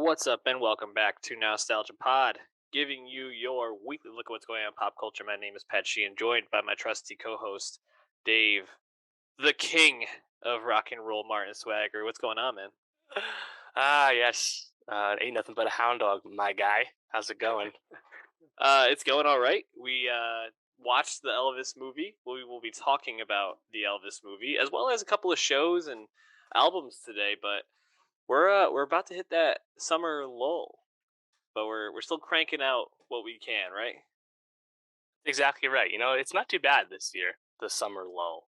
What's up, and welcome back to Nowstalgia Pod, giving you your weekly look at what's going on in pop culture. My name is Pat Sheehan, joined by my trusty co-host, Dave, the king of rock and roll, Martin Swagger. What's going on, man? Yes. Ain't nothing but a hound dog, my guy. How's it going? It's going all right. We watched the Elvis movie. We will be talking about the Elvis movie, as well as a couple of shows and albums today. But we're about to hit that summer lull, but we're still cranking out what we can, right? Exactly right. It's not too bad this year, the summer lull.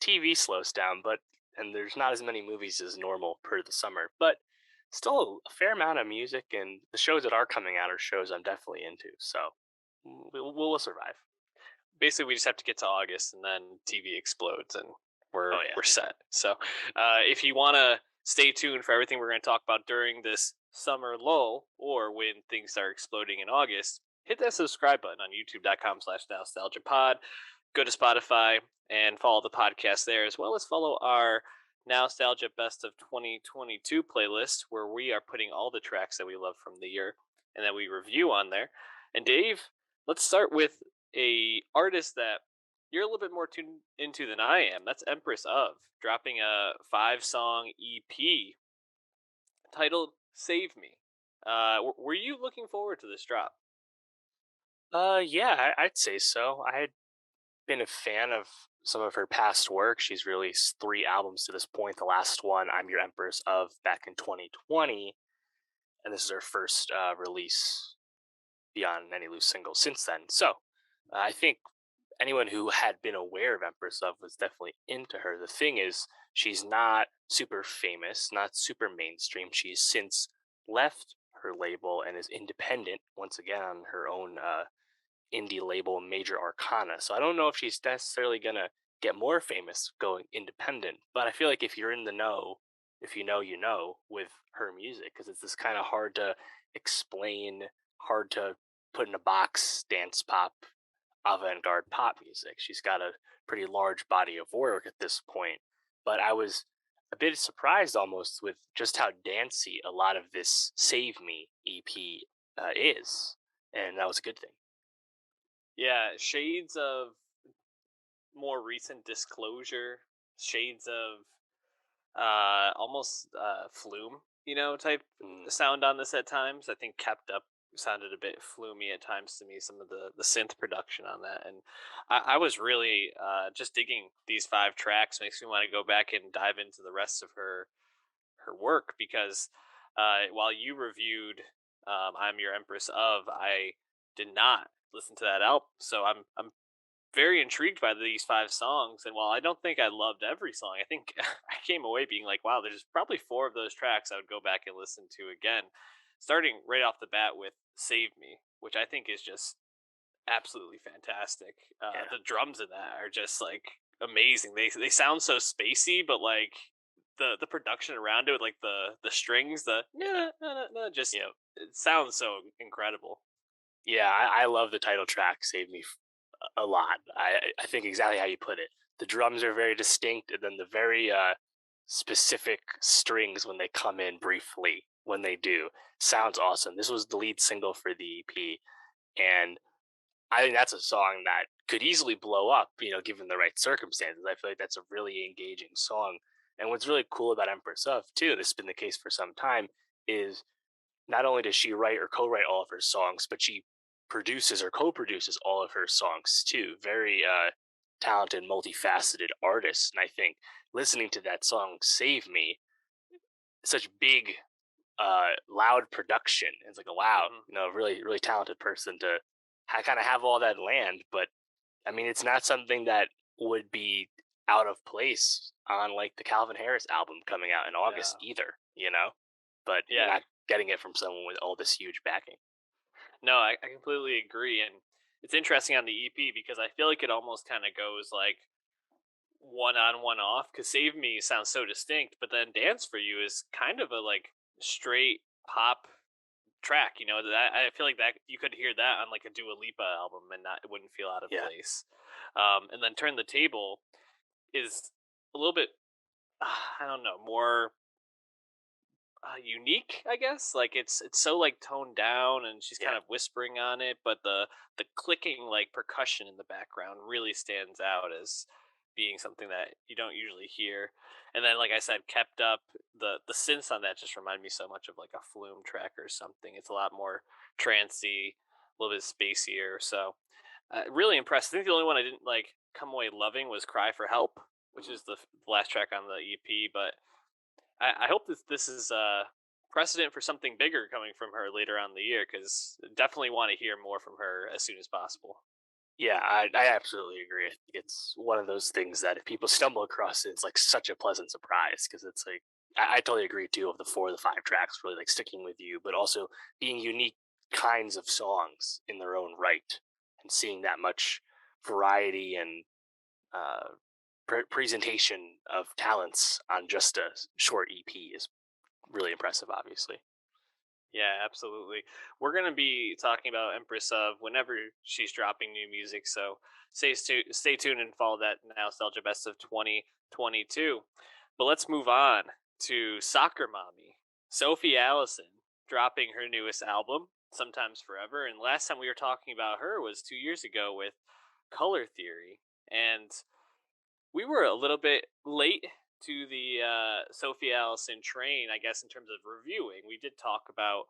TV slows down, and there's not as many movies as normal per the summer, but still a fair amount of music, and the shows that are coming out are shows I'm definitely into. So we'll survive. Basically, we just have to get to August, and then TV explodes, and we're Oh yeah. we're set. So, if you want to stay tuned for everything we're going to talk about during this summer lull, or when things start exploding in August, hit that subscribe button on YouTube.com/nostalgiapod. Go to Spotify and follow the podcast there, as well as follow our Nostalgia Best of 2022 playlist, where we are putting all the tracks that we love from the year and that we review on there. And Dave, let's start with a artist that you're a little bit more tuned into than I am. That's Empress of dropping a 5-song EP titled "Save Me." Were you looking forward to this drop? Yeah, I'd say so. I had been a fan of some of her past work. She's released 3 albums to this point. The last one, "I'm Your Empress of," back in 2020, and this is her first release beyond any loose singles since then. So I think anyone who had been aware of Empress of was definitely into her. The thing is, she's not super famous, not super mainstream. She's since left her label and is independent once again on her own indie label, Major Arcana. So I don't know if she's necessarily gonna get more famous going independent, but I feel like if you're in the know, if you know, you know with her music, because it's this kind of hard to explain, hard to put in a box dance pop, avant-garde pop music. She's got a pretty large body of work at this point, but I was a bit surprised almost with just how dancey a lot of this Save Me EP is, and that was a good thing. Yeah, shades of more recent Disclosure, shades of almost flume, type Mm. sound on this at times. I think Kept Up sounded a bit flumey at times to me, some of the synth production on that. And I was really just digging these 5 tracks. Makes me want to go back and dive into the rest of her work, because while you reviewed I'm Your Empress of, I did not listen to that album. So I'm very intrigued by these 5 songs, and while I don't think I loved every song, I think I came away being like, "Wow, there's probably 4 of those tracks I would go back and listen to again." Starting right off the bat with "Save Me," which I think is just absolutely fantastic. Yeah. The drums in that are just like amazing. They sound so spacey, but like the production around it, with like the strings, the Yeah. just Yeah. it sounds so incredible. Yeah, I love the title track "Save Me" a lot. I think exactly how you put it. The drums are very distinct, and then the very specific strings when they come in briefly, when they do, sounds awesome. This was the lead single for the EP, and I think that's a song that could easily blow up, given the right circumstances. I feel like that's a really engaging song. And what's really cool about Empress of, too, this has been the case for some time, is not only does she write or co-write all of her songs, but she produces or co-produces all of her songs too. Very talented, multifaceted artist. And I think listening to that song "Save Me," such big, loud production. It's like, wow, Hmm. really, really talented person to kind of have all that land. But I mean, it's not something that would be out of place on like the Calvin Harris album coming out in August Yeah, either. But you're yeah. not getting it from someone with all this huge backing. No, I completely agree, and it's interesting on the EP because I feel like it almost kind of goes like one on, one off. Because "Save Me" sounds so distinct, but then "Dance for You" is kind of a like straight pop track. That I feel like that you could hear that on like a Dua Lipa album and not it wouldn't feel out of Yeah. place. And then "Turn the Table" is a little bit I don't know, more unique, I guess. Like it's so like toned down, and she's Yeah. kind of whispering on it, but the clicking like percussion in the background really stands out as being something that you don't usually hear. And then, like I said, kept up the synths on that just remind me so much of like a Flume track or something. It's a lot more trancy, a little bit spacier. So really impressed. I think the only one I didn't like come away loving was "Cry for Help," which Mhm. is the last track on the EP, but I hope this is precedent for something bigger coming from her later on in the year because definitely want to hear more from her as soon as possible. Yeah, I absolutely agree. I think it's one of those things that if people stumble across it, it's like such a pleasant surprise because it's like I totally agree too. Of the 4 of the 5 tracks, really like sticking with you, but also being unique kinds of songs in their own right, and seeing that much variety and uh, presentation of talents on just a short EP is really impressive. Obviously, Yeah, absolutely. We're gonna be talking about Empress of whenever she's dropping new music, so stay tuned and follow that Nostalgia Best of 2022. But let's move on to Soccer Mommy, Sophie Allison, dropping her newest album, Sometimes Forever. And last time we were talking about her was 2 years ago with Color Theory, and we were a little bit late to the Sophie Allison train, I guess, in terms of reviewing. We did talk about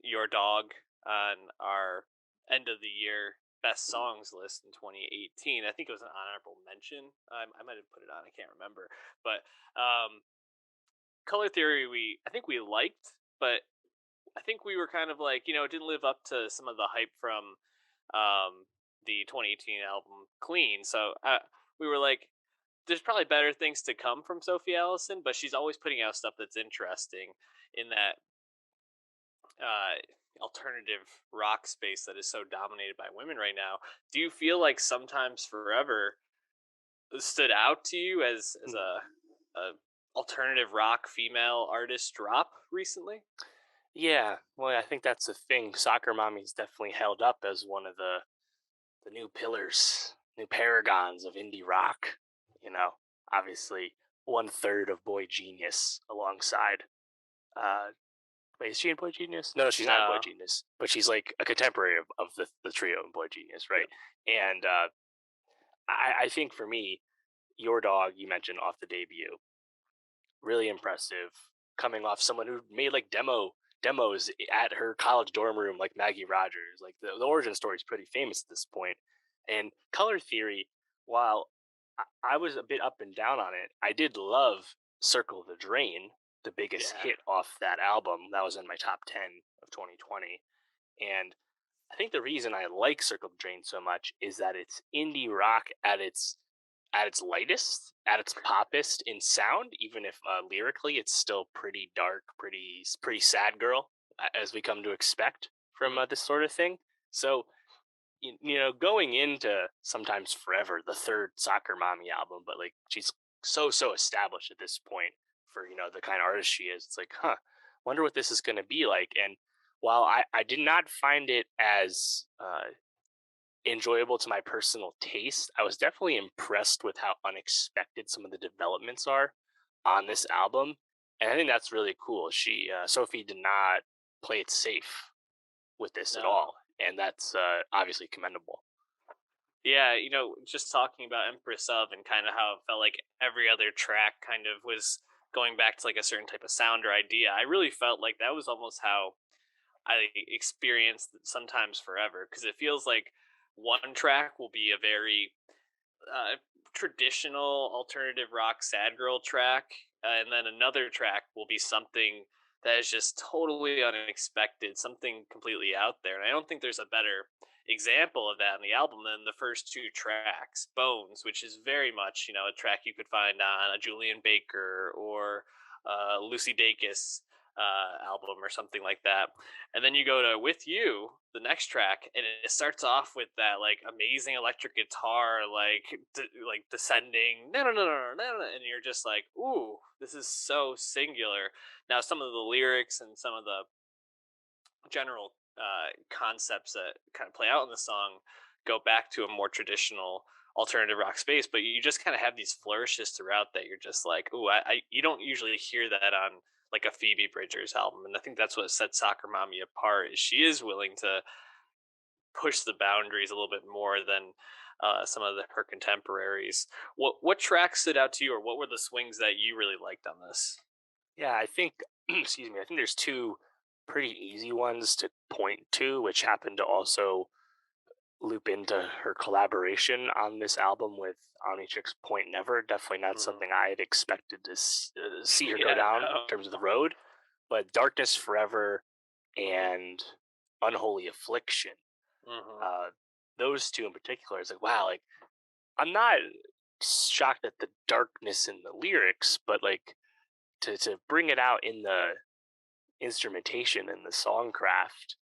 Your Dog on our end of the year best songs list in 2018. I think it was an honorable mention. I might have put it on. I can't remember. But Color Theory, I think we liked, but I think we were kind of like, it didn't live up to some of the hype from the 2018 album Clean. So we were like, there's probably better things to come from Sophie Allison, but she's always putting out stuff that's interesting in that alternative rock space that is so dominated by women right now. Do you feel like Sometimes Forever stood out to you as Hmm. a alternative rock female artist drop recently? yeah. Well, I think that's the thing. Soccer Mommy's definitely held up as one of the new pillars, new paragons of indie rock. You know, obviously 1/3 of Boy Genius alongside. Uh, wait, is she in Boy Genius? No, she's not in Boy No. Genius, but she's like a contemporary of the trio in Boy Genius, right? Yep. And I think for me, Your Dog you mentioned off the debut, really impressive. Coming off someone who made like demos at her college dorm room, like Maggie Rogers. Like the origin story is pretty famous at this point. And Color Theory, while I was a bit up and down on it, I did love Circle the Drain, the biggest Yeah. hit off that album. That was in my top 10 of 2020. And I think the reason I like Circle the Drain so much is that it's indie rock at its lightest, at its poppest in sound, even if lyrically it's still pretty dark, pretty sad girl, as we come to expect from Mm. this sort of thing. So going into Sometimes Forever, the third Soccer Mommy album, but like she's so established at this point for the kind of artist she is. It's like, wonder what this is going to be like. And while I did not find it as enjoyable to my personal taste, I was definitely impressed with how unexpected some of the developments are on this album, and I think that's really cool. Sophie did not play it safe with this at No. all, and that's obviously commendable. Yeah, just talking about Empress of and kind of how it felt like every other track kind of was going back to like a certain type of sound or idea. I really felt like that was almost how I experienced Sometimes Forever because it feels like one track will be a very uh, traditional alternative rock sad girl track, and then another track will be something that is just totally unexpected, something completely out there. And I don't think there's a better example of that on the album than the first two tracks, Bones, which is very much a track you could find on a Julian Baker or Lucy Dacus album or something like that. And then you go to With You, the next track, and it starts off with that like amazing electric guitar, like descending, no, and you're just like, ooh, this is so singular. Now, some of the lyrics and some of the general concepts that kind of play out in the song go back to a more traditional alternative rock space, but you just kind of have these flourishes throughout that you're just like, ooh, you don't usually hear that on like a Phoebe Bridgers album, and I think that's what sets Soccer Mommy apart. Is she is willing to push the boundaries a little bit more than some of her contemporaries. What tracks stood out to you, or what were the swings that you really liked on this? Yeah, I think excuse me, I think there's two pretty easy ones to point to, which happen to also loop into her collaboration on this album with Omnitrix Point Never. Definitely not Hmm. something I had expected to see her go Yeah, down in no. terms of the road, but Darkness Forever Hmm. and Unholy Affliction, Hmm. uh, those two in particular, is like, wow, like, I'm not shocked at the darkness in the lyrics, but like to bring it out in the instrumentation and the songcraft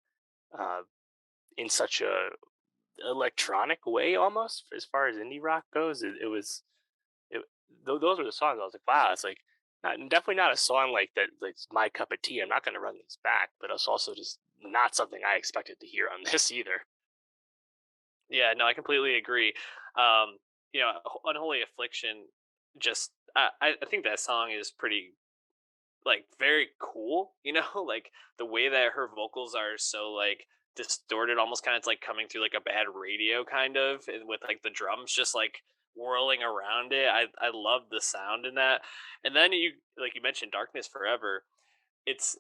uh, in such a electronic way, almost as far as indie rock goes, it was it, those were the songs I was like, wow, it's like definitely not a song like that. That's my cup of tea. I'm not going to run these back, but it's also just not something I expected to hear on this either. Yeah, no, I completely agree. Um, Unholy Affliction. Just I think that song is pretty like very cool. Like the way that her vocals are so like distorted, almost kind of like coming through like a bad radio kind of, and with like the drums just like whirling around it. I love the sound in that. And then you mentioned Darkness Forever. It's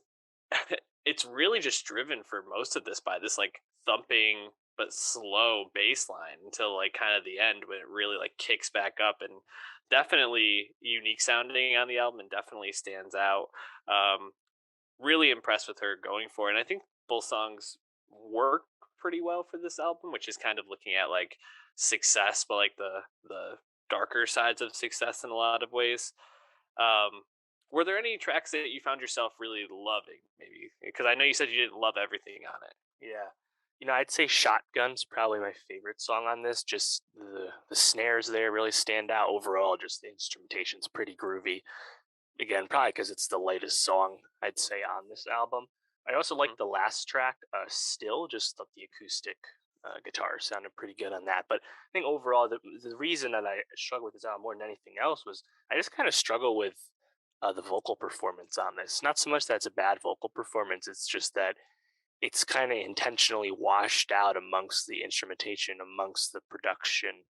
it's really just driven for most of this by this like thumping but slow bass line until like kind of the end when it really like kicks back up, and definitely unique sounding on the album and definitely stands out. um Really impressed with her going for it, and I think both songs work pretty well for this album, which is kind of looking at like success but like the darker sides of success in a lot of ways. um, were there any tracks that you found yourself really loving? Maybe because I know you said you didn't love everything on it. Yeah. I'd say Shotgun's probably my favorite song on this. Just the snares there really stand out. Overall, just the instrumentation's pretty groovy. Again, probably because it's the latest song I'd say on this album. I also like Mhm. the last track, Still. Just thought the acoustic guitar sounded pretty good on that. But I think overall, the reason that I struggle with this album more than anything else was I just kind of struggle with the vocal performance on this. Not so much that it's a bad vocal performance; it's just that it's kind of intentionally washed out amongst the instrumentation, amongst the production,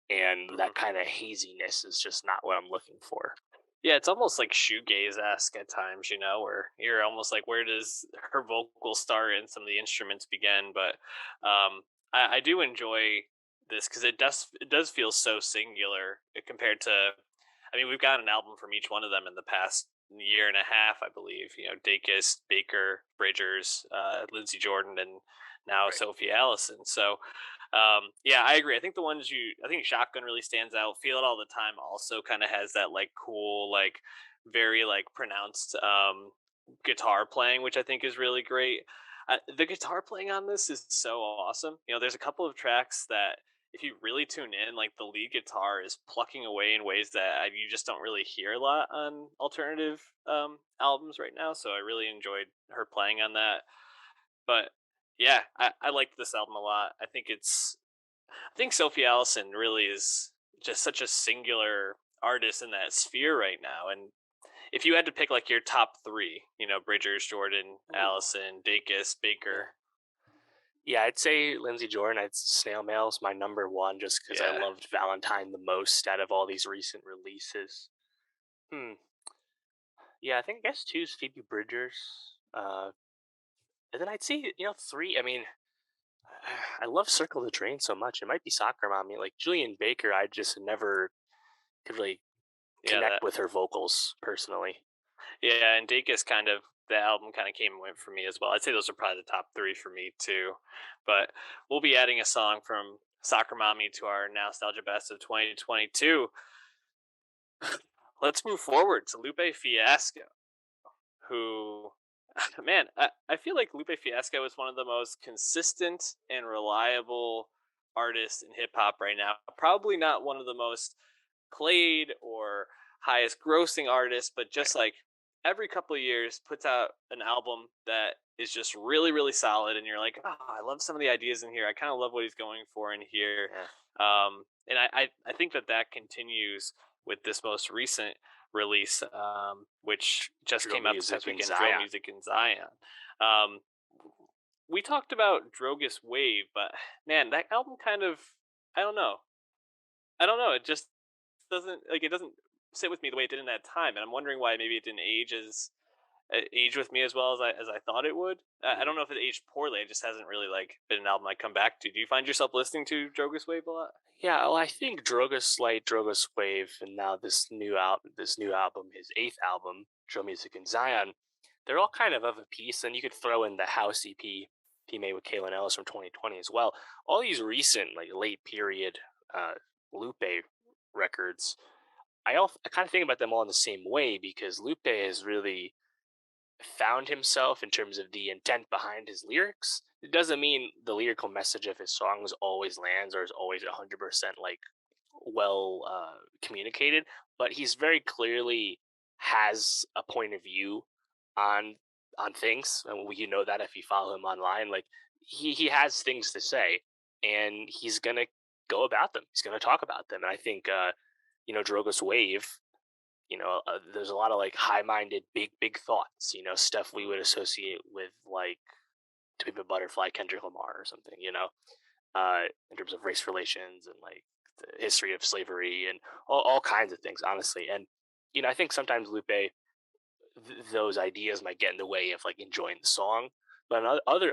and Mhm. that kind of haziness is just not what I'm looking for. Yeah, it's almost like shoegaze esque at times, where you're almost like, where does her vocal start and some of the instruments begin? But I do enjoy this because it does feel so singular compared to. I mean, we've got an album from each one of them in the past year and a half, I believe. Dacus, Baker, Bridgers, Lindsey Jordan, and now Right. Sophie Allison. So yeah, I agree. I think Shotgun really stands out. Feel It All the Time also kind of has that like cool, like very like pronounced guitar playing, which I think is really great. The guitar playing on this is so awesome. There's a couple of tracks that if you really tune in, like the lead guitar is plucking away in ways that you just don't really hear a lot on alternative albums right now. So I really enjoyed her playing on that. But yeah, I liked this album a lot. I think Sophie Allison really is just such a singular artist in that sphere right now. And if you had to pick like your top three, Bridgers, Jordan, Ooh, Allison, Dacus, yeah. Baker. Yeah, I'd say Lindsey Jordan. I'd Snail Mail's my number one, just because I Yeah. loved Valentine the most out of all these recent releases. Hmm. Yeah, I guess two's Phoebe Bridgers. And then I'd say three. I mean, I love Circle the Drain so much. It might be Soccer Mommy. Like Julian Baker, I just never could really Yeah, connect with her vocals personally. and Dacus the album kind of came and went for me as well. I'd say those are probably the top three for me too. But we'll be adding a song from Soccer Mommy to our Nostalgia Best of 2022. Let's move forward to Lupe Fiasco, who, man, I feel like Lupe Fiasco is one of the most consistent and reliable artists in hip hop right now. Probably not one of the most played or highest grossing artists, but Right. just like every couple of years puts out an album that is just really, really solid. And you're like, oh, I love some of the ideas in here. I kind of love what he's going for in here. Yeah. And I think that continues with this most recent. release, which just Drill came out this past music in weekend. Drill Zion. Music in Zion. Um, we talked about Drogus Wave, but man, that album kind of, I don't know. I don't know. It just doesn't like it doesn't sit with me the way it did in that time, and I'm wondering why maybe it didn't age with me as well as I thought it would. I Mhm. don't know if it aged poorly. It just hasn't really like been an album I come back to. Do you find yourself listening to Drogus Wave a lot? Yeah, well, I think Drogus Light, Drogus Wave, and now this new album, his eighth album, Drill Music in Zion, they're all kind of a piece. And you could throw in the House EP he made with Kalen Ellis from 2020 as well. All these recent, like late period uh, Lupe records, I kind of think about them all in the same way because Lupe has really found himself in terms of the intent behind his lyrics. It doesn't mean the lyrical message of his songs always lands or is always 100% like well communicated, but he's very clearly has a point of view on things, and you know that if you follow him online, like he has things to say, and he's gonna go about them. He's gonna talk about them, and I think Drogus Wave, there's a lot of like high-minded, big thoughts. Stuff we would associate with like To Pimp a Butterfly, Kendrick Lamar, or something. In terms of race relations and like the history of slavery and all kinds of things, honestly. And I think sometimes Lupe, those ideas might get in the way of like enjoying the song, but on other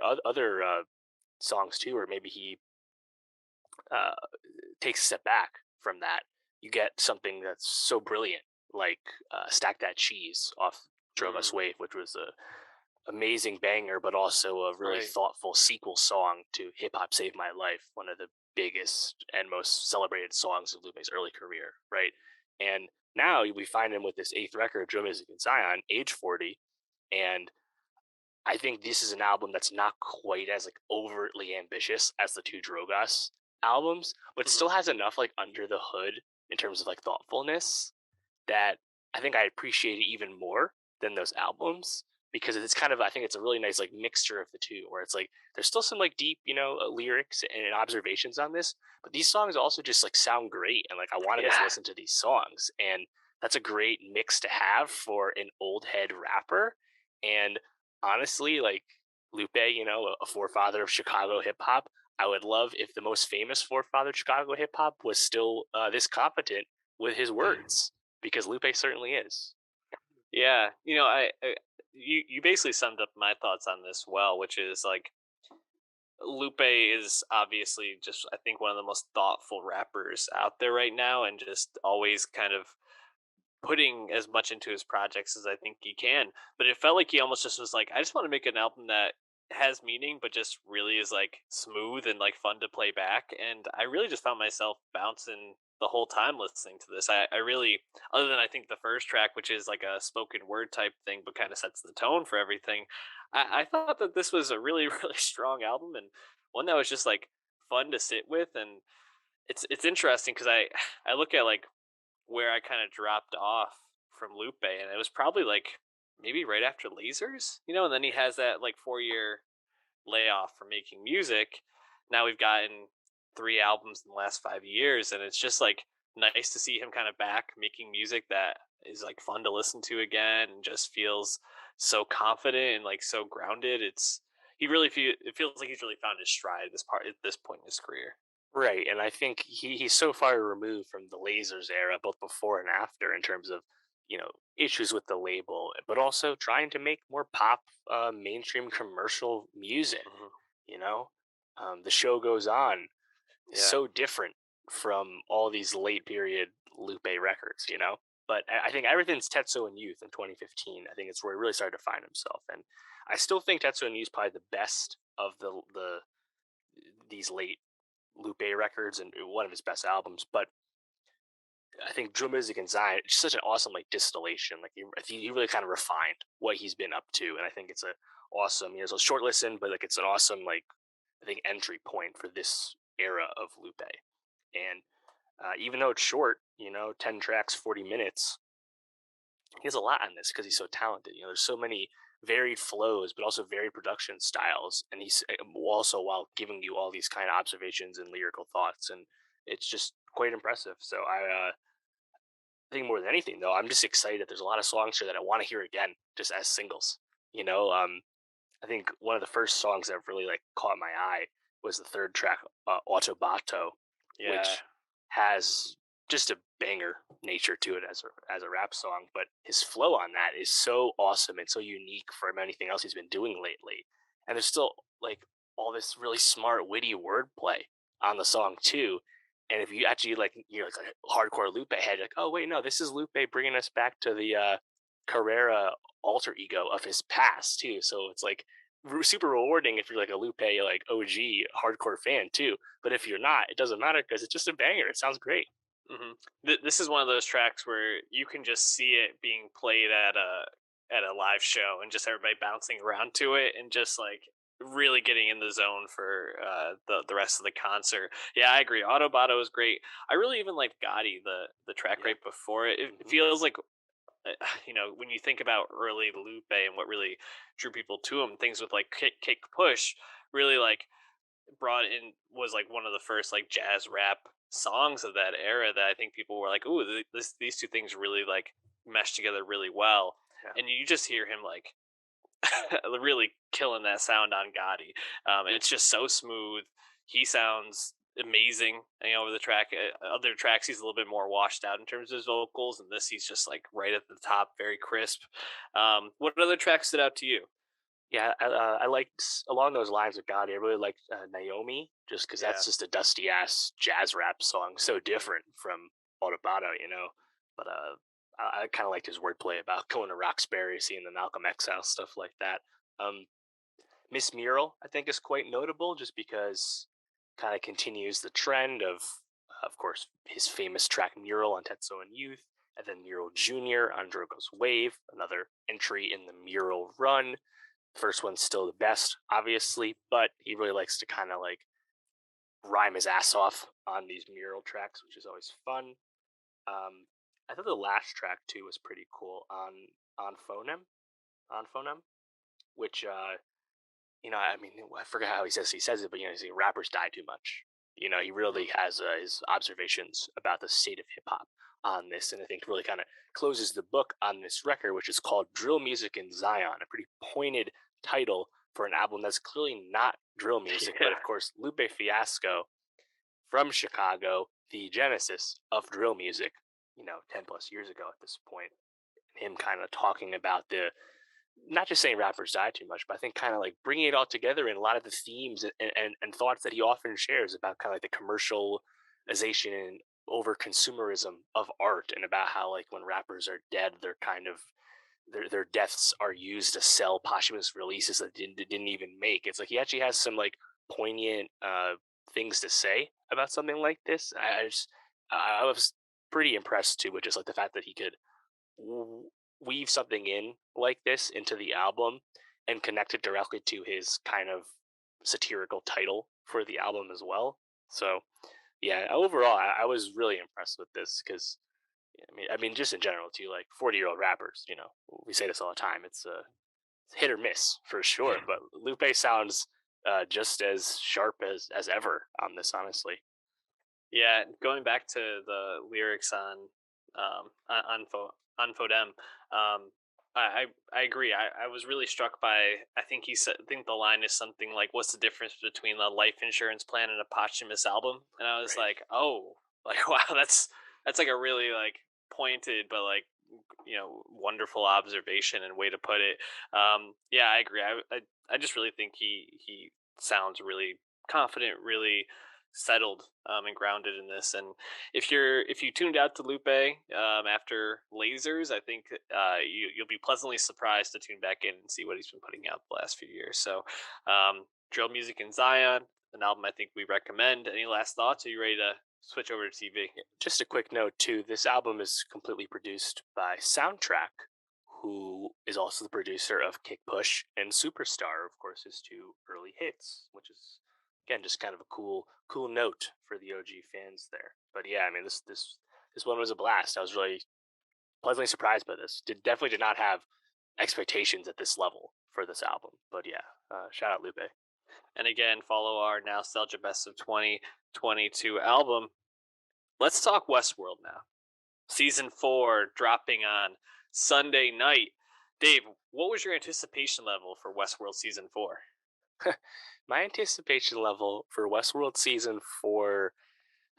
songs too, or maybe he uh, takes a step back from that, you get something that's so brilliant, like Stack That Cheese off Drove Us Mm, Wave, which was a amazing banger, but also a really right. thoughtful sequel song to Hip Hop Saved My Life, one of the biggest and most celebrated songs of Lupe's early career, right? And now we find him with this eighth record, Drum Music in Zion, age 40, and I think this is an album that's not quite as like overtly ambitious as the two Drogas albums, but Mhm. still has enough like under the hood in terms of like thoughtfulness that I think I appreciate it even more than those albums because it's kind of, I think it's a really nice like mixture of the two where it's like there's still some like deep lyrics and observations on this, but these songs also just like sound great and like I want to just Yeah. listen to these songs, and that's a great mix to have for an old head rapper. And honestly, like Lupe, a forefather of Chicago hip hop, I would love if the most famous forefather of Chicago hip hop was still this competent with his words, because Lupe certainly is. Yeah. You basically summed up my thoughts on this well, which is like Lupe is obviously just I think one of the most thoughtful rappers out there right now, and just always kind of putting as much into his projects as I think he can. But it felt like he almost just was like, I just want to make an album that has meaning, but just really is like smooth and like fun to play back. And I really just found myself bouncing the whole time listening to this. I really, other than I think the first track, which is like a spoken word type thing, but kind of sets the tone for everything. I thought that this was a really, really strong album and one that was just like fun to sit with. And it's interesting because I look at like where I kind of dropped off from Lupe, and it was probably like maybe right after Lasers, and then he has that like 4 year layoff from making music. Now we've gotten 3 albums in the last 5 years, and it's just like nice to see him kind of back making music that is like fun to listen to again and just feels so confident and like so grounded. It feels like he's really found his stride at this point in his career. Right, and I think he's so far removed from the Lasers era, both before and after, in terms of issues with the label, but also trying to make more pop, mainstream commercial music. Mhm. You know, the show goes on is Yeah. so different from all these late period Lupe records. But I think everything's Tetsuo and Youth in 2015. I think it's where he really started to find himself, and I still think Tetsuo and Youth is probably the best of these late Lupe records and one of his best albums. But I think Drill Music and Zion, it's such an awesome like distillation. Like I think he really kind of refined what he's been up to, and I think it's a awesome. It's a short listen, but like it's an awesome like I think entry point for this era of Lupe. And even though it's short, 10 tracks, 40 minutes, he has a lot on this because he's so talented. There's so many varied flows, but also varied production styles, and he's also while giving you all these kind of observations and lyrical thoughts, and it's just quite impressive. So I think more than anything, though, I'm just excited that there's a lot of songs here that I want to hear again, just as singles. You know, I think one of the first songs that really like caught my eye was the third track, Autobato, Yeah. which has just a banger nature to it as a rap song. But his flow on that is so awesome and so unique from anything else he's been doing lately. And there's still like all this really smart, witty wordplay on the song too. And if you actually like, you're like a hardcore Lupe head, like, oh wait, no, this is Lupe bringing us back to the Carrera alter ego of his past too. So it's like super rewarding if you're like a Lupe like OG hardcore fan too. But if you're not, it doesn't matter because it's just a banger. It sounds great. This is one of those tracks where you can just see it being played at a live show and just everybody bouncing around to it and just like really getting in the zone for the rest of the concert. Yeah, I agree. Autobotto is great. I really even like Gotti, the track Yeah. right before it. It Hmm. feels like when you think about early Lupe and what really drew people to him, things with like kick push really like brought in was like one of the first like jazz rap songs of that era that I think people were like, "Ooh, these two things really like mesh together really well." Yeah. And you just hear him like really killing that sound on Gotti. It's just so smooth. He sounds amazing. Over the track, other tracks he's a little bit more washed out in terms of his vocals, and this he's just like right at the top, very crisp. What other tracks stood out to you? Yeah, I liked along those lines with Gotti. I really liked Naomi, just because Yeah. that's just a dusty ass jazz rap song, so different from Autobado, you know. But I kind of liked his wordplay about going to Roxbury, seeing the Malcolm X house, stuff like that. Um, Miss Mural, I think, is quite notable just because kind of continues the trend of course, his famous track Mural on Tetsuo and Youth, and then Mural Jr. on Drogo's Wave, another entry in the Mural run. First one's still the best, obviously, but he really likes to kind of like rhyme his ass off on these Mural tracks, which is always fun. Um, I thought the last track too was pretty cool on Phonem, on Phonem, which I mean, I forget how he says it, but rappers die too much. He really has his observations about the state of hip hop on this, and I think really kind of closes the book on this record, which is called "Drill Music in Zion," a pretty pointed title for an album that's clearly not drill music, but Yeah. of course, Lupe Fiasco from Chicago, the genesis of drill music. 10 plus years ago at this point, him kind of talking about the not just saying rappers die too much, but I think kind of like bringing it all together in a lot of the themes and thoughts that he often shares about kind of like the commercialization and over consumerism of art, and about how like when rappers are dead, they're kind of their deaths are used to sell posthumous releases that didn't even make. It's like he actually has some like poignant things to say about something like this. I was pretty impressed too with just like the fact that he could w- weave something in like this into the album and connect it directly to his kind of satirical title for the album as well. So yeah, overall, I was really impressed with this because I mean, just in general too, like 40-year-old rappers, we say this all the time. It's hit or miss for sure, but Lupe sounds just as sharp as ever on this, honestly. Yeah, going back to the lyrics on Fodem, I agree. I was really struck by. I think the line is something like, "What's the difference between a life insurance plan and a posthumous album?" And I was Right. like, "Oh, like wow, that's like a really like pointed but like wonderful observation and way to put it." Yeah, I agree. I just really think he sounds really confident, really settled and grounded in this. And if you tuned out to Lupe after Lasers, I think you'll be pleasantly surprised to tune back in and see what he's been putting out the last few years. So, drill music in Zion, an album I think we recommend. Any last thoughts? Are you ready to switch over to TV? Just a quick note too, this album is completely produced by Soundtrack, who is also the producer of Kick Push and Superstar, of course, his two early hits, which is again just kind of a cool note for the OG fans there. But yeah, I mean this one was a blast. I was really pleasantly surprised by this. Definitely did not have expectations at this level for this album. But yeah, shout out Lupe. And again, follow our Nowstalgia Best of 2022 album. Let's talk Westworld now. Season 4 dropping on Sunday night. Dave, what was your anticipation level for Westworld Season 4? My anticipation level for Westworld season 4,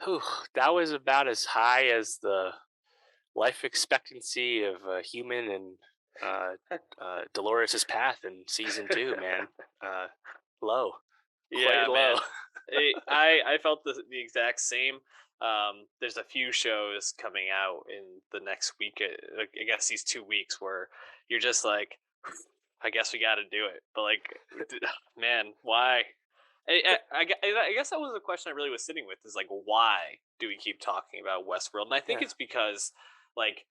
whew, that was about as high as the life expectancy of a human in Dolores' path in season 2, man. Uh, Low, quite Yeah, low. man. I felt the exact same. There's a few shows coming out in the next week. I guess these 2 weeks where you're just like, I guess we got to do it. But like, man, why? I guess that was the question I really was sitting with. Is like, why do we keep talking about Westworld? And I think Yeah, it's because like,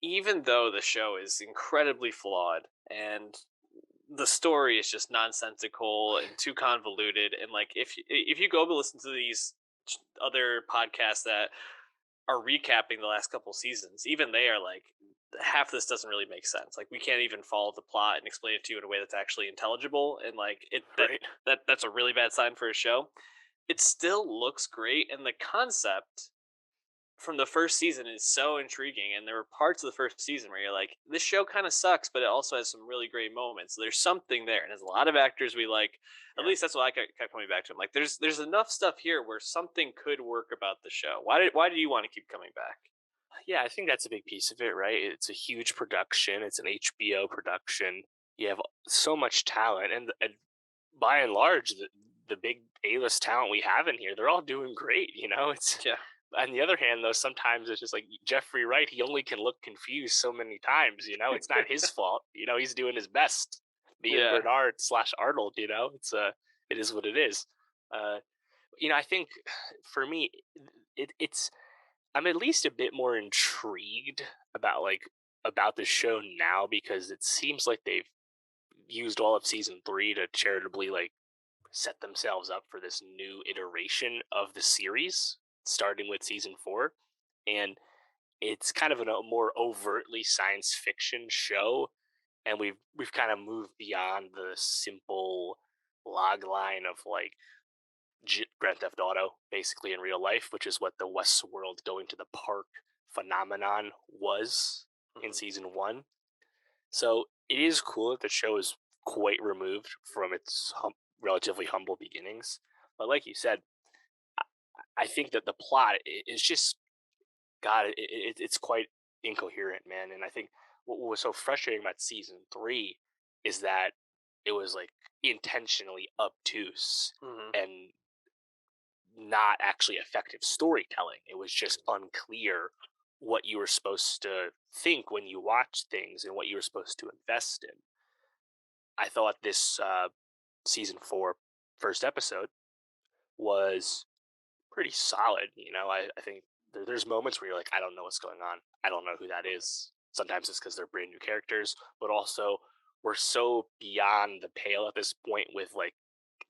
even though the show is incredibly flawed and the story is just nonsensical and too convoluted, and like if you go to listen to these other podcasts that are recapping the last couple seasons, even they are like, half of this doesn't really make sense. Like we can't even follow the plot and explain it to you in a way that's actually intelligible, and like right. that's a really bad sign for a show. It still looks great, and the concept from the first season is so intriguing, and there were parts of the first season where you're like, this show kind of sucks, but it also has some really great moments. There's something there, and there's a lot of actors we like. At Yeah. least that's what I kept coming back to. I'm like, there's enough stuff here where something could work about the show. Why did you want to keep coming back? Yeah, I think that's a big piece of it, right? It's a huge production. It's an HBO production. You have so much talent, and by and large, the big A-list talent we have in here, they're all doing great. It's Yeah, on the other hand, though, sometimes it's just like Jeffrey Wright. He only can look confused so many times. It's not his fault. He's doing his best, being yeah, Bernard slash Arnold. It is what it is. Uh, I think for me, it's I'm at least a bit more intrigued about the show now because it seems like they've used all of season 3 to charitably set themselves up for this new iteration of the series, starting with season 4. And it's kind of a more overtly science fiction show, and we've kind of moved beyond the simple log line of Grand Theft Auto, basically in real life, which is what the Westworld going to the park phenomenon was in mhm, season 1. So it is cool that the show is quite removed from its relatively humble beginnings. But like you said, I think that the plot is just God. It's quite incoherent, man. And I think what was so frustrating about season 3 is that it was intentionally obtuse mhm, and not actually effective storytelling. It was just unclear what you were supposed to think when you watch things and what you were supposed to invest in. I thought this season 4 first episode was pretty solid. I think there's moments where you're like, I don't know what's going on. I don't know who that is. Sometimes it's because they're brand new characters, but also we're so beyond the pale at this point with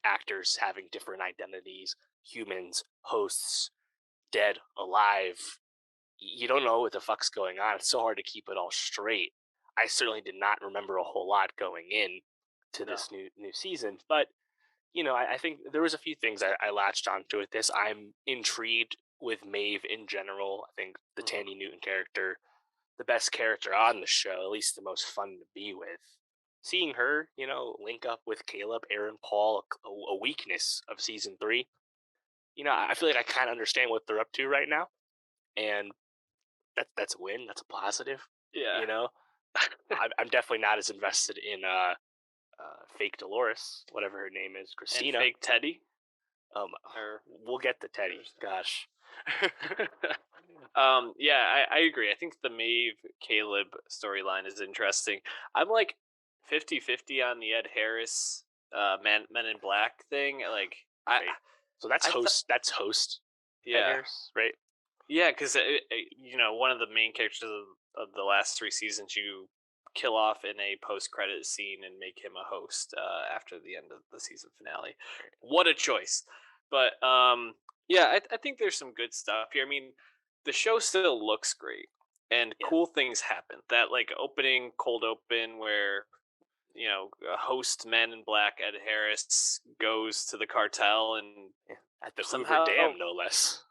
actors having different identities, humans, hosts, dead, alive. You don't know what the fuck's going on. It's so hard to keep it all straight. I certainly did not remember a whole lot going in to no, this new season, but I think there was a few things I latched onto with this. I'm intrigued with Maeve in general. I think the mhm. Tandy Newton character, the best character on the show, at least the most fun to be with. Seeing her, link up with Caleb, Aaron, Paul, a weakness of season 3. I feel like I kind of understand what they're up to right now, and that's a win. That's a positive. Yeah, You know, I'm definitely not as invested in fake Dolores, whatever her name is, and Christina. fake Teddy Um, or we'll get to Teddy. Gosh, yeah, I agree. I think the Maeve Caleb storyline is interesting. I'm like 50-50 on the Ed Harris Men in Black thing. Like right. So that's I thought, host. That's host Ed yeah, Harris, right? yeah, because one of the main characters of the last 3 seasons, you kill off in a post credit scene and make him a host after the end of the season finale. What a choice! But yeah, I think there's some good stuff here. I mean, the show still looks great, and Yeah. cool things happen. That like opening cold open where host Men in Black Ed Harris goes to the cartel and Yeah. At the Hoover somehow, Dam, no less.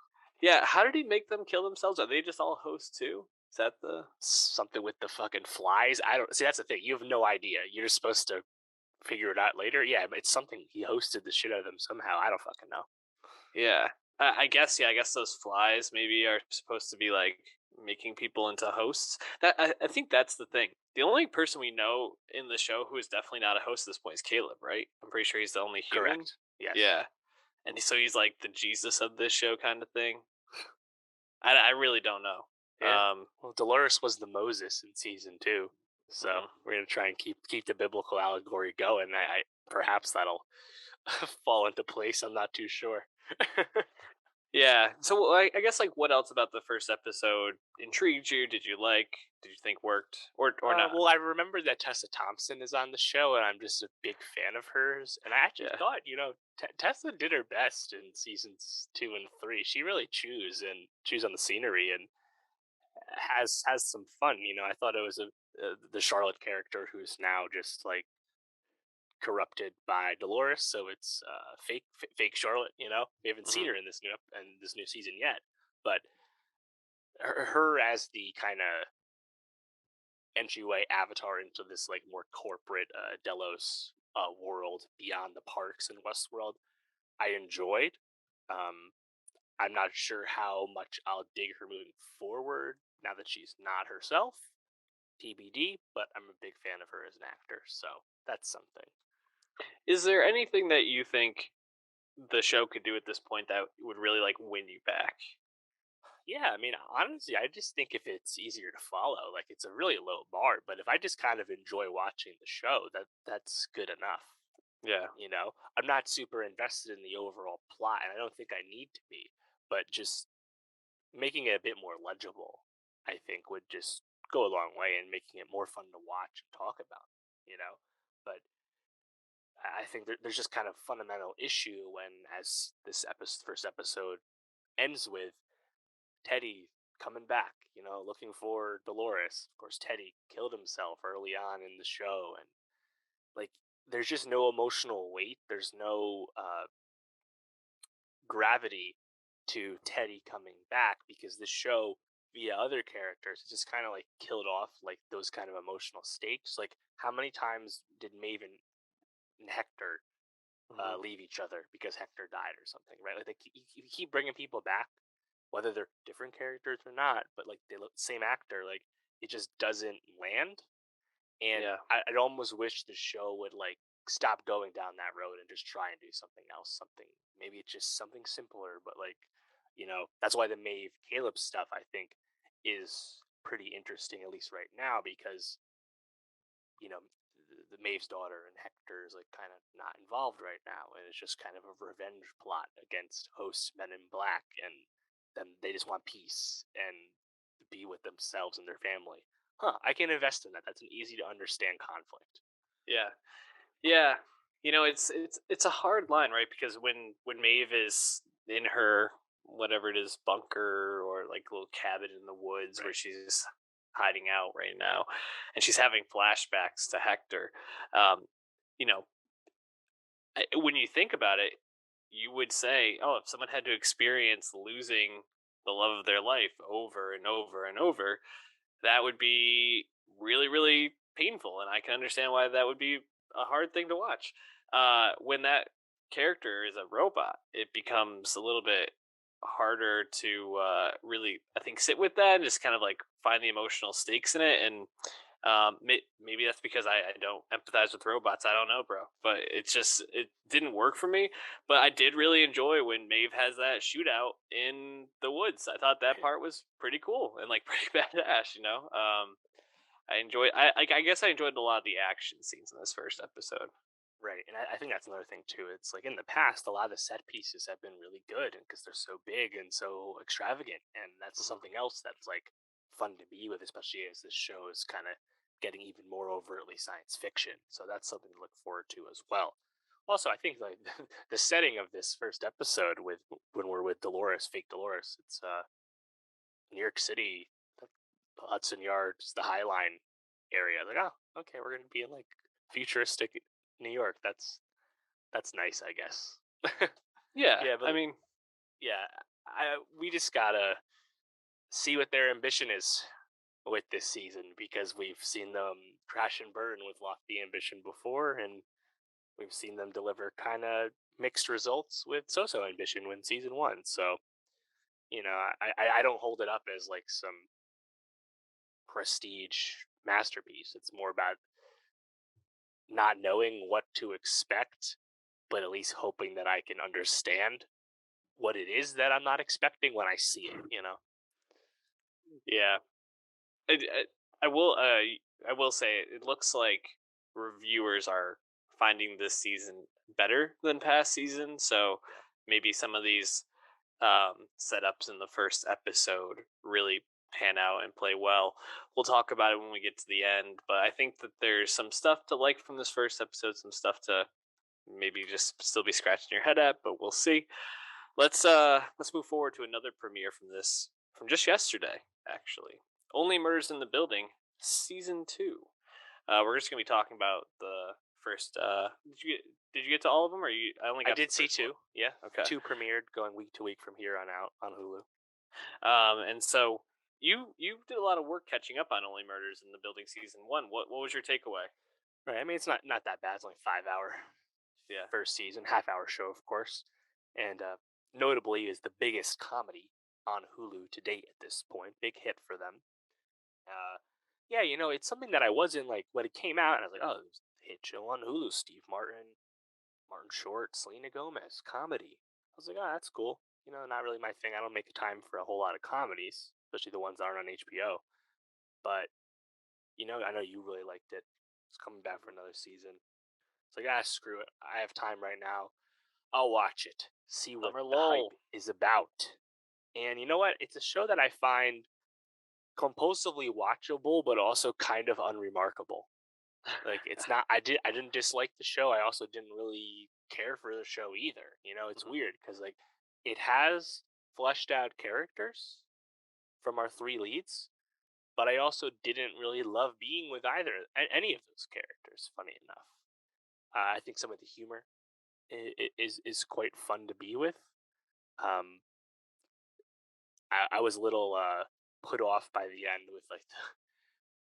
Yeah, how did he make them kill themselves? Are they just all hosts too? Is that the Something with the fucking flies. I don't see. That's the thing. You have no idea. You're just supposed to figure it out later. Yeah, but it's something he hosted the shit out of them somehow. I don't fucking know. Yeah. I guess yeah, I guess those flies maybe are supposed to be like making people into hosts. I think that's the thing. The only person we know in the show who is definitely not a host at this point is Caleb, right? I'm pretty sure he's the only human. Correct. Yes. Yeah. And so he's like the Jesus of this show kind of thing. I really don't know. Yeah. Well, Dolores was the Moses in season 2, so Mhm. we're gonna try and keep the biblical allegory going. I perhaps that'll fall into place. I'm not too sure. Yeah. So I guess like what else about the first episode intrigued you? Did you like? Did you think worked or not? Well, I remember that Tessa Thompson is on the show, and I'm just a big fan of hers. And I actually Yeah. thought, Tessa did her best in seasons 2 and 3. She really chews on the scenery and has some fun. I thought it was the Charlotte character who's now just like corrupted by Dolores, so it's fake Charlotte. We haven't seen Hmm. her in this new season yet, but her as the kind of entryway avatar into this like more corporate Delos world beyond the parks in Westworld, I enjoyed. Um, I'm not sure how much I'll dig her moving forward now that she's not herself, TBD. But I'm a big fan of her as an actor, so that's something. Is there anything that you think the show could do at this point that would really like win you back? Yeah, I mean, honestly, I just think if it's easier to follow, like it's a really low bar. But if I just kind of enjoy watching the show, that's good enough. Yeah. I'm not super invested in the overall plot, and I don't think I need to be. But just making it a bit more legible, I think, would just go a long way in making it more fun to watch and talk about. You know, but I think there's just kind of fundamental issue when, as this first episode ends with Teddy coming back, looking for Dolores. Of course, Teddy killed himself early on in the show, and like, there's just no emotional weight. There's no gravity to Teddy coming back because the show, via other characters, just kind of like killed off like those kind of emotional stakes. Like, how many times did Maven and Hector Hmm. leave each other because Hector died or something, right? Like, you keep bringing people back, whether they're different characters or not, but like they look same actor, like it just doesn't land. And Yeah. I'd almost wish the show would like stop going down that road and just try and do something else, something maybe it's just something simpler, but like that's why the Maeve Caleb stuff I think is pretty interesting, at least right now, because you know, the Maeve's daughter and Hector is like kind of not involved right now, and it's just kind of a revenge plot against host Men in Black, and then they just want peace and to be with themselves and their family. Huh? I can invest in that. That's an easy to understand conflict. Yeah. Yeah. It's a hard line, right? Because when Maeve is in her whatever it is bunker or like little cabin in the woods where Right. she's hiding out right now, and she's having flashbacks to Hector. Um, you know, when you think about it, you would say, "Oh, if someone had to experience losing the love of their life over and over and over, that would be really, really painful." And I can understand why that would be a hard thing to watch. When that character is a robot, it becomes a little bit harder to really, I think, sit with that and just kind of like find the emotional stakes in it. And maybe that's because I don't empathize with robots. I don't know, bro. But it didn't work for me. But I did really enjoy when Maeve has that shootout in the woods. I thought that Right. part was pretty cool and like pretty badass. I guess I enjoyed a lot of the action scenes in this first episode. Right, and I think that's another thing too. It's like in the past, a lot of the set pieces have been really good, and because they're so big and so extravagant, and that's Hmm. something else that's like fun to be with, especially as this show is kind of getting even more overtly science fiction. So that's something to look forward to as well. Also, I think like the setting of this first episode with when we're with Dolores, fake Dolores, it's New York City, the Hudson Yards, the High Line area. Like, oh, okay, we're gonna be in like futuristic New York. That's nice, I guess. Yeah, Yeah, I but mean, yeah, we just gotta see what their ambition is with this season because we've seen them crash and burn with lofty ambition before, and we've seen them deliver kind of mixed results with so-so ambition when season one. So I don't hold it up as like some prestige masterpiece. It's more about not knowing what to expect, but at least hoping that I can understand what it is that I'm not expecting when I see it. Yeah, I will say it looks like reviewers are finding this season better than past seasons. So maybe some of these setups in the first episode really pan out and play well. We'll talk about it when we get to the end, but I think that there's some stuff to like from this first episode, some stuff to maybe just still be scratching your head at, but we'll see. Let's move forward to another premiere from just yesterday, actually. Only Murders in the Building, season 2. We're just gonna be talking about the first. Did you get to all of them, or I only I got to did the see first one? two. Yeah. Okay. Two premiered, going week to week from here on out on Hulu. And so you did a lot of work catching up on Only Murders in the Building season 1. What was your takeaway? Right. I mean, it's not that bad. It's only 5 hour Yeah. first season, half-hour show, of course, and notably is the biggest comedy on Hulu to date at this point. Big hit for them. Yeah, it's something that I wasn't like when it came out, and I was like, oh, there's a hit show on Hulu. Steve Martin, Martin Short, Selena Gomez, comedy. I was like, oh, that's cool. Not really my thing. I don't make time for a whole lot of comedies, especially the ones that aren't on HBO. But I know you really liked it. It's coming back for another season. It's like, screw it. I have time right now. I'll watch it. See what Summer the hype lull. is about. And you know what? It's a show that I find compulsively watchable, but also kind of unremarkable. Like it's not. I didn't dislike the show. I also didn't really care for the show either. It's Mhm. weird because like it has fleshed out characters from our three leads, but I also didn't really love being with any of those characters. Funny enough, I think some of the humor is quite fun to be with. Um, I was a little put off by the end with like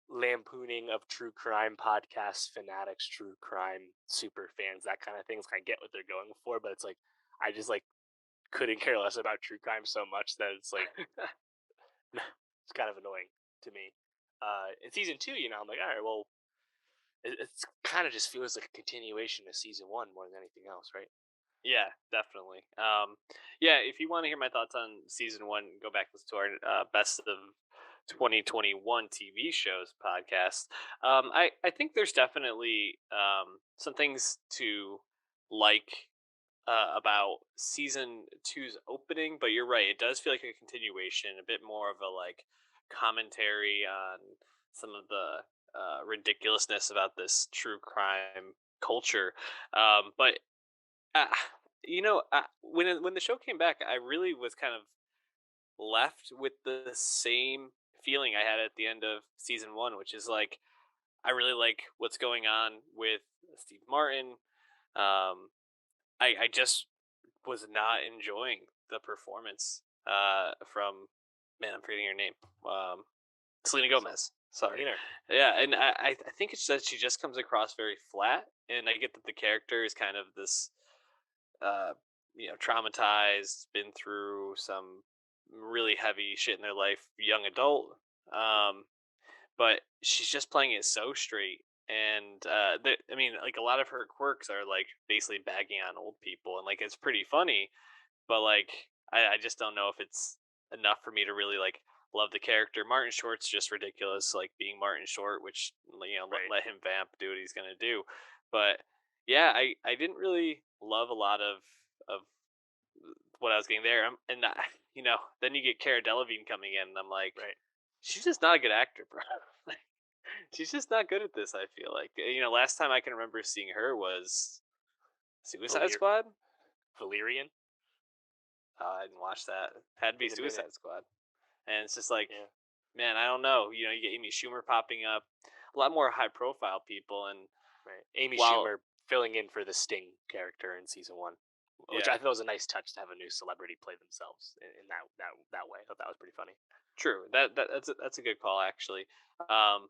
the lampooning of true crime podcasts, fanatics, true crime super fans, that kind of things. I get what they're going for, but it's like I just like couldn't care less about true crime so much that it's like it's kind of annoying to me. In season two, I'm like, all right, well, it's kind of just feels like a continuation of season one more than anything else, right? Yeah, definitely. Yeah, if you want to hear my thoughts on season 1, go back and listen to our best of 2021 TV shows podcast. I think there's definitely some things to like about season two's opening, but you're right. It does feel like a continuation, a bit more of a like commentary on some of the ridiculousness about this true crime culture. But uh, when the show came back, I really was kind of left with the same feeling I had at the end of season 1, which is like I really like what's going on with Steve Martin. Um, I just was not enjoying the performance from, man, I'm forgetting her name. Selena So, Gomez. Sorry. Selena, Yeah, and I think it's that she just comes across very flat, and I get that the character is kind of this uh, traumatized, been through some really heavy shit in their life, young adult. Um, but she's just playing it so straight. And I mean, like a lot of her quirks are like basically bagging on old people, and like it's pretty funny. But like, I just don't know if it's enough for me to really like love the character. Martin Short's just ridiculous, like being Martin Short, which right? let him vamp, do what he's gonna do. But yeah, I didn't really love a lot of what I was getting there. And then you get Cara Delevingne coming in, and I'm like, Right. she's just not a good actor, bro. Like, she's just not good at this. I feel like last time I can remember seeing her was Suicide Valir- Squad. Valerian. I didn't watch that. Had to be Been a minute. Suicide Squad, and it's just like, Yeah. man, I don't know. You get Amy Schumer popping up, a lot more high profile people, and Right. Amy while Schumer filling in for the Sting character in season one. which Yeah. I thought was a nice touch to have a new celebrity play themselves in that way. I thought that was pretty funny. True. That's a good call actually. Um,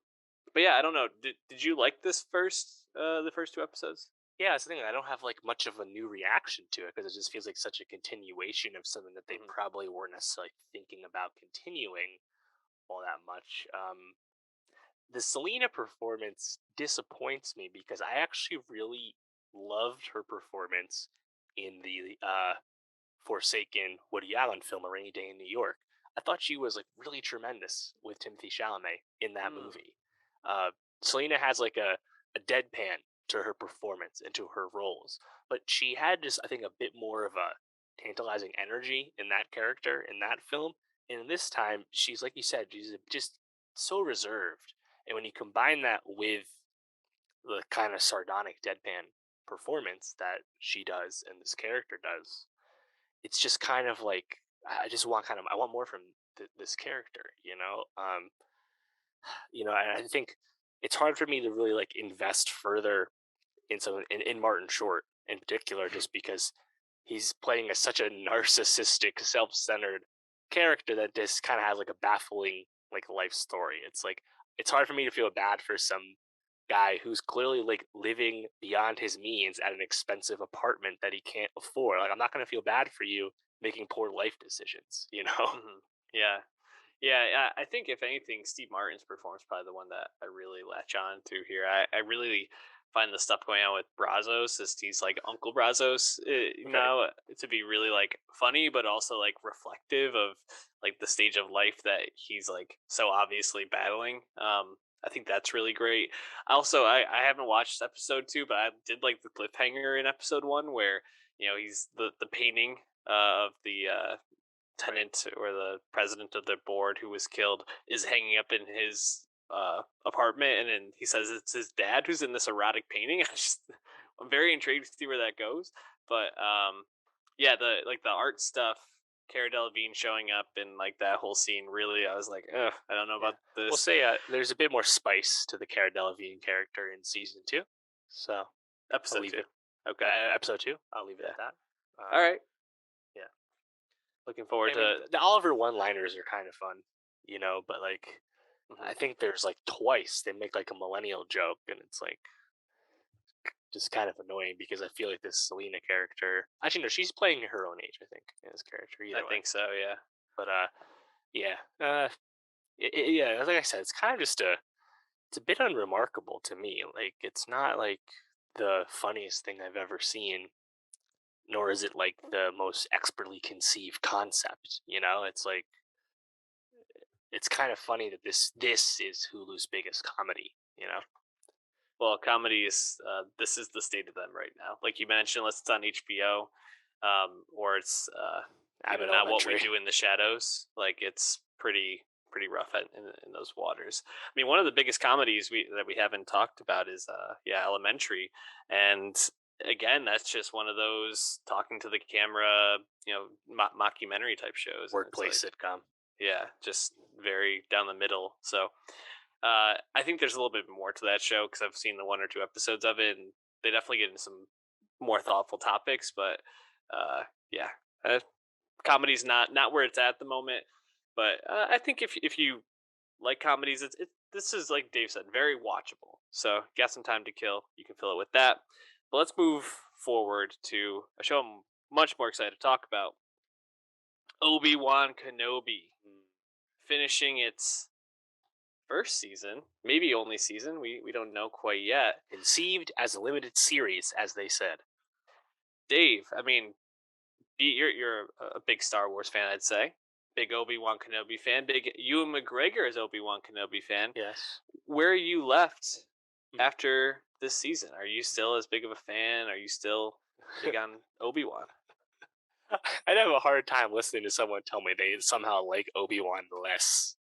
but yeah, I don't know. Did you like this first the first two episodes? Yeah, it's the thing. I don't have like much of a new reaction to it because it just feels like such a continuation of something that they Hmm. probably weren't necessarily thinking about continuing all that much. The Selena performance disappoints me because I actually really loved her performance in the Forsaken Woody Allen film A Rainy Day in New York. I thought she was like really tremendous with Timothy Chalamet in that Mm. movie. Uh, Selena has like a deadpan to her performance and to her roles, but she had just I think a bit more of a tantalizing energy in that character in that film. And this time, she's like you said, she's just so reserved. And when you combine that with the kind of sardonic deadpan performance that she does and this character does, it's just kind of like I just want I want more from this character, you know. And I think it's hard for me to really like invest further in in Martin Short in particular, just because he's playing such a narcissistic, self-centered character that just kind of has like a baffling like life story. It's like it's hard for me to feel bad for some guy who's clearly like living beyond his means at an expensive apartment that he can't afford. Like I'm not going to feel bad for you making poor life decisions, you know? Hmm. Yeah. Yeah, I think if anything, Steve Martin's performance is probably the one that I really latch on to here. I really find the stuff going on with Brazos, as he's like Uncle Brazos, Right. to be really like funny, but also like reflective of like the stage of life that he's like so obviously battling. I think that's really great. Also, I haven't watched episode two, but I did like the cliffhanger in episode one where he's the painting of the Right. tenant or the president of the board who was killed is hanging up in his apartment, and then he says it's his dad who's in this erotic painting. I'm very intrigued to see where that goes. But yeah, the art stuff, Cara Delevingne showing up and like that whole scene. Really, I was like, ugh, I don't know Yeah. about We'll this. say there's a bit more spice to the Cara Delevingne character in season two. So I'll Episode leave two. it. Okay. Episode two. I'll leave it Yeah. at that. All right. Yeah. Looking forward I mean, to. the Oliver one-liners are kind of fun, but like Mhm. I think there's like twice they make like a millennial joke, and it's like just kind of annoying because I feel like this Selena character. Actually, no, she's playing her own age. I think in this character. I Either way, think so. Yeah. but yeah, yeah. Like I said, it's kind of just it's a bit unremarkable to me. Like it's not like the funniest thing I've ever seen, nor is it like the most expertly conceived concept. It's like it's kind of funny that this is Hulu's biggest comedy. Well, comedies, this is the state of them right now. Like you mentioned, unless it's on HBO, or it's Abbott not What We Elementary. Do in the Shadows. Like it's pretty rough in those waters. I mean, one of the biggest comedies we haven't talked about is yeah, Elementary, and again, that's just one of those talking to the camera, mockumentary type shows, and it's like Workplace sitcom. yeah, just very down the middle. So I think there's a little bit more to that show because I've seen the one or two episodes of it, and they definitely get into some more thoughtful topics. But yeah, uh, comedy's not where it's at the moment. But I think if you like comedies, this is like Dave said, very watchable. So got some time to kill, you can fill it with that. But let's move forward to a show I'm much more excited to talk about. Obi-Wan Kenobi finishing its first season, maybe only season. We don't know quite yet. Conceived as a limited series, as they said. Dave, I mean, you're a big Star Wars fan, I'd say. Big Obi-Wan Kenobi fan. Big Ewan McGregor is Obi-Wan Kenobi fan. Yes. Where are you left Hmm. after this season? Are you still as big of a fan? Are you still big on Obi-Wan? I'd have a hard time listening to someone tell me they somehow like Obi-Wan less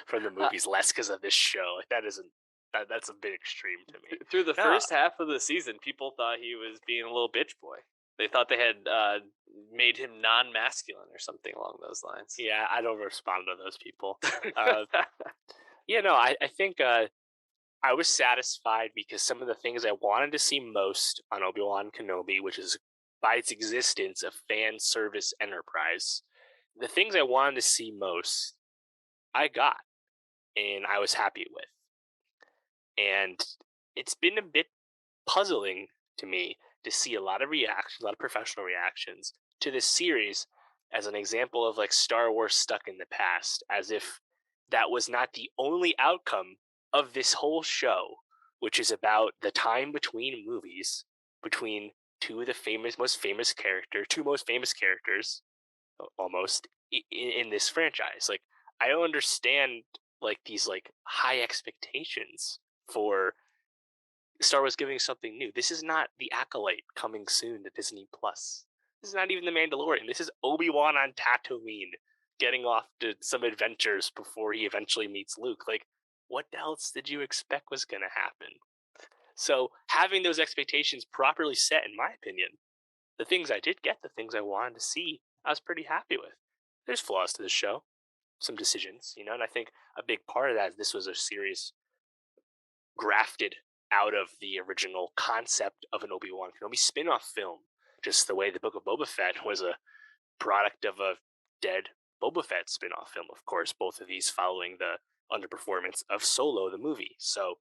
from the Uh, movies, less because of this show. Like that's a bit extreme to me. Through the No, first half of the season, people thought he was being a little bitch boy. They thought they had made him non-masculine or something along those lines. yeah, I don't respond to those people. Uh, yeah, no, I think I was satisfied because some of the things I wanted to see most on Obi-Wan Kenobi, which is by its existence, a fan service enterprise. The things I wanted to see most, I got, and I was happy with. And it's been a bit puzzling to me to see a lot of reactions, a lot of professional reactions to this series as an example of like Star Wars stuck in the past, as if that was not the only outcome of this whole show, which is about the time between movies, between two of the two most famous characters, almost in this franchise. Like, I don't understand like these like high expectations for Star Wars giving something new. This is not The Acolyte coming soon to Disney Plus. This is not even The Mandalorian. This is Obi-Wan on Tatooine getting off to some adventures before he eventually meets Luke. Like, what else did you expect was going to happen? So having those expectations properly set, in my opinion, the things I did get, the things I wanted to see, I was pretty happy with. There's flaws to the show, some decisions, and I think a big part of that is this was a series grafted out of the original concept of an Obi-Wan Kenobi spin-off film, just the way the Book of Boba Fett was a product of a dead Boba Fett spin-off film, of course, both of these following the underperformance of Solo, the movie. So,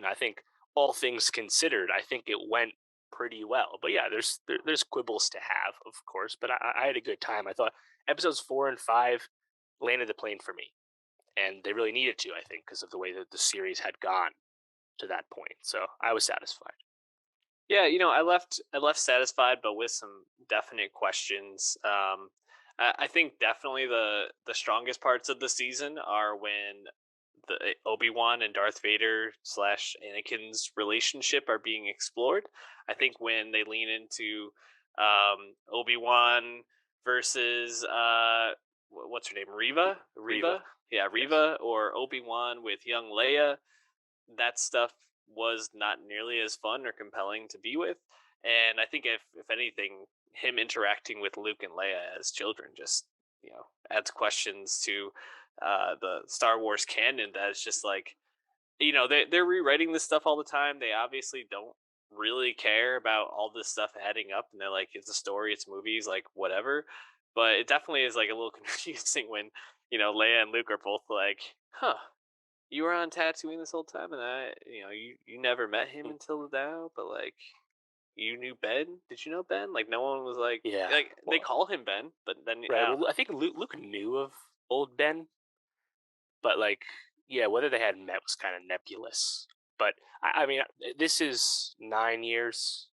I think all things considered, I think it went pretty well. But yeah, there's quibbles to have, of course, but I had a good time. I thought episodes 4 and 5 landed the plane for me, and they really needed to, I think, because of the way that the series had gone to that point. So I was satisfied. Yeah, I left satisfied, but with some definite questions. I think definitely the strongest parts of the season are when the Obi-Wan and Darth Vader slash Anakin's relationship are being explored. I think when they lean into Obi-Wan versus what's her name, Reva, yeah, Reva, or Obi-Wan with young Leia, that stuff was not nearly as fun or compelling to be with. And I think if anything, him interacting with Luke and Leia as children just adds questions to the Star Wars canon. That it's just like they're rewriting this stuff all the time. They obviously don't really care about all this stuff heading up, and they're like, it's a story, it's movies, like whatever. But it definitely is like a little confusing when Leia and Luke are both like, huh, you were on Tatooine this whole time, and you never met him until now, but like, you knew Ben. Did you know Ben? Like, no one was like, Yeah, they call him Ben, but then right. Well, I think Luke knew of old Ben, but like, yeah, whether they had met was kind of nebulous. But I mean, this is 9 years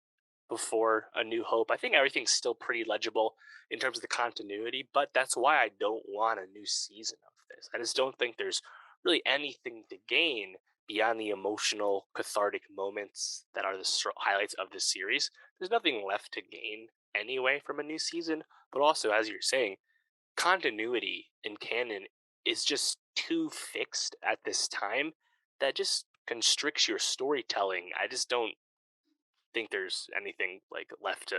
before A New Hope. I think everything's still pretty legible in terms of the continuity, but that's why I don't want a new season of this. I just don't think there's really anything to gain beyond the emotional, cathartic moments that are the highlights of this series. There's nothing left to gain anyway from a new season, but also, as you're saying, continuity in canon is just too fixed at this time that just constricts your storytelling. I just don't think there's anything like left to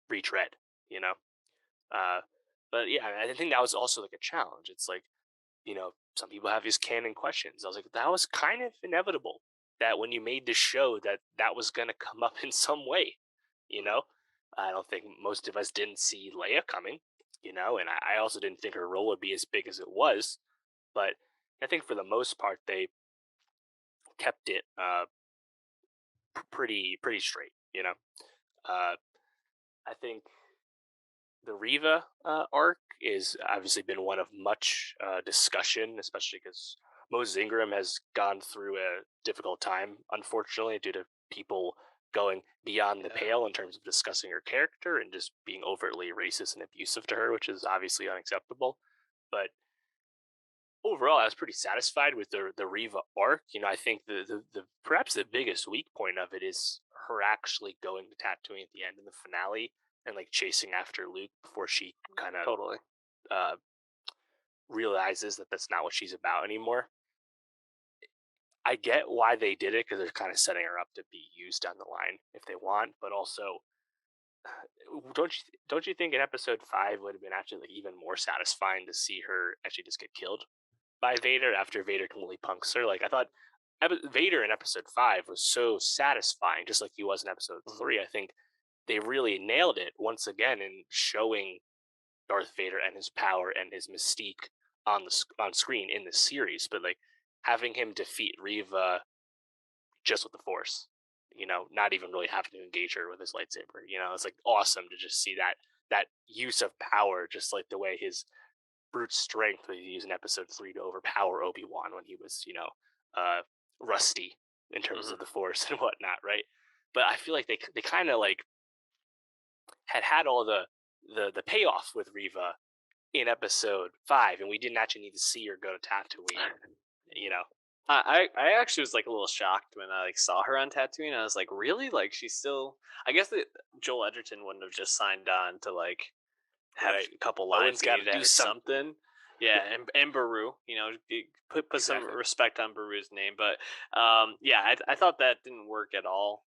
retread, you know. Uh, but yeah, I think that was also like a challenge. It's like, some people have these canon questions. I was like, that was kind of inevitable that when you made this show that was going to come up in some way, you know. I don't think most of us didn't see Leia coming, and I also didn't think her role would be as big as it was. But I think for the most part, they kept it pretty straight, Uh, I think the Riva arc is obviously been one of much discussion, especially because Moses Ingram has gone through a difficult time, unfortunately, due to people going beyond the pale in terms of discussing her character and just being overtly racist and abusive to her, which is obviously unacceptable. But overall, I was pretty satisfied with the Riva arc. I think the perhaps the biggest weak point of it is her actually going to Tatooine at the end in the finale and like chasing after Luke before she kind of totally. uh, realizes that that's not what she's about anymore. I get why they did it because they're kind of setting her up to be used down the line if they want, but also don't you think in episode 5 would have been actually like even more satisfying to see her actually just get killed by Vader after Vader completely punks her? Like, I thought Vader in episode 5 was so satisfying, just like he was in episode 3. I think they really nailed it once again in showing Darth Vader and his power and his mystique on screen in the series, but like having him defeat Reva just with the Force, not even really having to engage her with his lightsaber. It's like awesome to just see that use of power, just like the way his brute strength was used in Episode 3 to overpower Obi-Wan when he was, uh, rusty in terms Hmm. of the Force and whatnot, right? But I feel like they kind of like had all the payoff with Reva in Episode 5, and we didn't actually need to see her go to Tatooine. You know, I actually was like a little shocked when I like saw her on Tatooine. I was like, really? Like she's still? I guess that Joel Edgerton wouldn't have just signed on to like have right? a couple lines. Owen's He got to needed to do have something. something. Yeah, and Baru, put some Exactly. respect on Baru's name, but yeah, I thought that didn't work at all.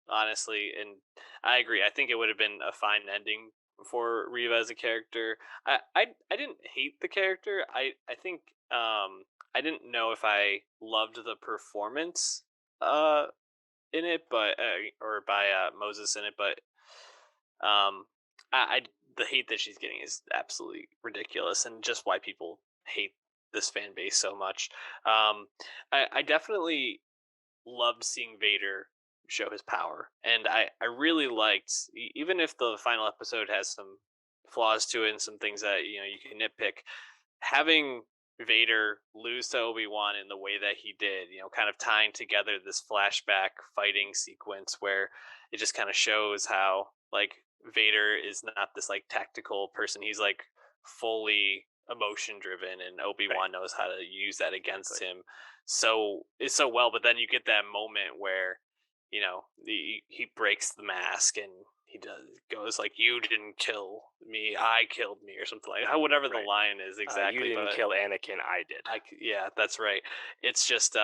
Honestly, and I agree. I think it would have been a fine ending for Reva as a character. I didn't hate the character. I think I didn't know if I loved the performance in it, but or by Moses in it, but um, I the hate that she's getting is absolutely ridiculous, and just why people hate this fan base so much. I definitely loved seeing Vader show his power, and I really liked, even if the final episode has some flaws to it and some things that you can nitpick, having Vader lose to Obi-Wan in the way that he did, kind of tying together this flashback fighting sequence where it just kind of shows how like Vader is not this like tactical person. He's like fully emotion driven, and Right. Obi-Wan knows how to use that against Exactly. him. So it's so well, but then you get that moment where he breaks the mask and he goes like, "You didn't kill me, I killed me," or something like that. Whatever the Right. line is You exactly, didn't but kill Anakin. I did. yeah, that's right. It's just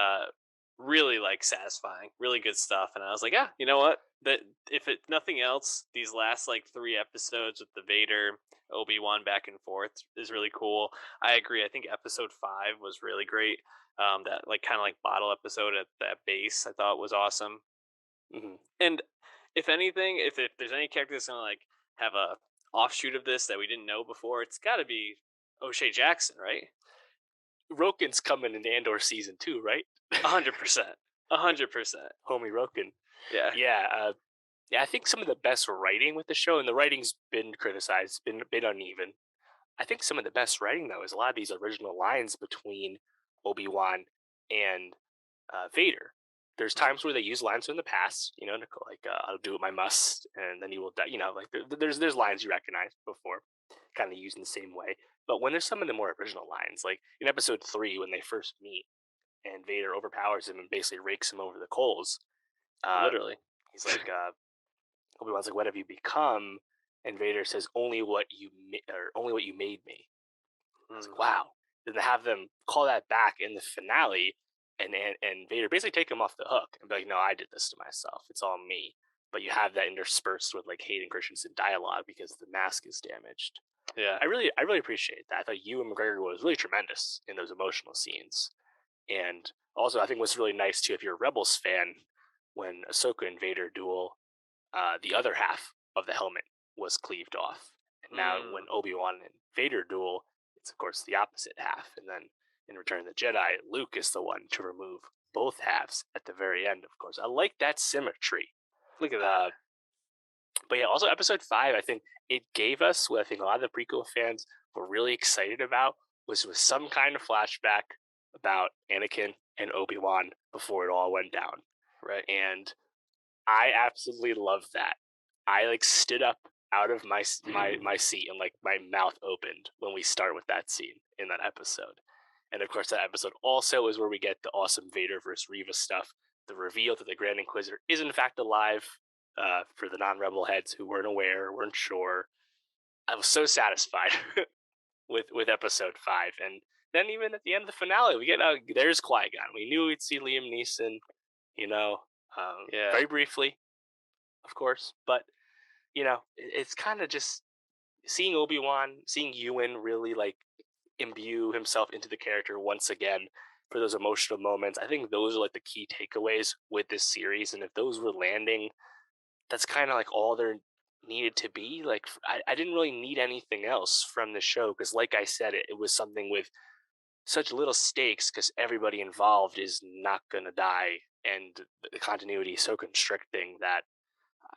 really like satisfying, really good stuff. And I was like, yeah, you know what? That if it nothing else, these last like 3 episodes with the Vader Obi-Wan back and forth is really cool. I agree. I think Episode 5 was really great. That like kind of like bottle episode at that base, I thought was awesome. Hmm. And if anything, if there's any character that's gonna like have a offshoot of this that we didn't know before, it's got to be O'Shea Jackson, right? Roken's coming in Andor season 2, right? 100%, 100%. Homie Roken. Yeah. Yeah. Yeah. I think some of the best writing with the show, and the writing's been criticized, been uneven. I think some of the best writing though is a lot of these original lines between Obi-Wan and Vader. There's Mhm. times where they use lines from the past, like "I'll do what I must," and then you will die. Like there's lines you recognize before, kind of used in the same way. But when there's some of the more original lines, like in Episode 3 when they first meet and Vader overpowers him and basically rakes him over the coals, uh, Literally. he's like, Obi-Wan's like, "What have you become?" And Vader says, only what you made me." I was Mm. like, wow. Then to have them call that back in the finale, and Vader basically take him off the hook and be like, "No, I did this to myself. It's all me." But you have that interspersed with like Hayden Christensen dialogue because the mask is damaged. Yeah. I really appreciate that. I thought Ewan McGregor was really tremendous in those emotional scenes. And also, I think what's really nice too, if you're a Rebels fan, when Ahsoka and Vader duel, the other half of the helmet was cleaved off. And now when Mm. Obi-Wan and Vader duel, it's of course the opposite half. And then in Return of the Jedi, Luke is the one to remove both halves at the very end, of course. I like that symmetry. Look at that. Uh, but yeah, also Episode 5, I think it gave us what I think a lot of the prequel fans were really excited about was some kind of flashback about Anakin and Obi-Wan before it all went down. Right. And I absolutely love that. I like stood up out of my seat and like my mouth opened when we start with that scene in that episode. And of course, that episode also is where we get the awesome Vader versus Reva stuff. The reveal that the Grand Inquisitor is in fact alive, for the non-rebel heads who weren't aware, weren't sure. I was so satisfied with Episode 5, and then even at the end of the finale, we get there's Qui Gon. We knew we'd see Liam Neeson, you know, Yeah. very briefly, of course, but it's kind of just seeing Obi-Wan, seeing Ewan really like imbue himself into the character once again for those emotional moments. I think those are like the key takeaways with this series, and if those were landing, that's kind of like all there needed to be. Like I didn't really need anything else from the show because, like I said, it was something with such little stakes because everybody involved is not gonna die, and the continuity is so constricting that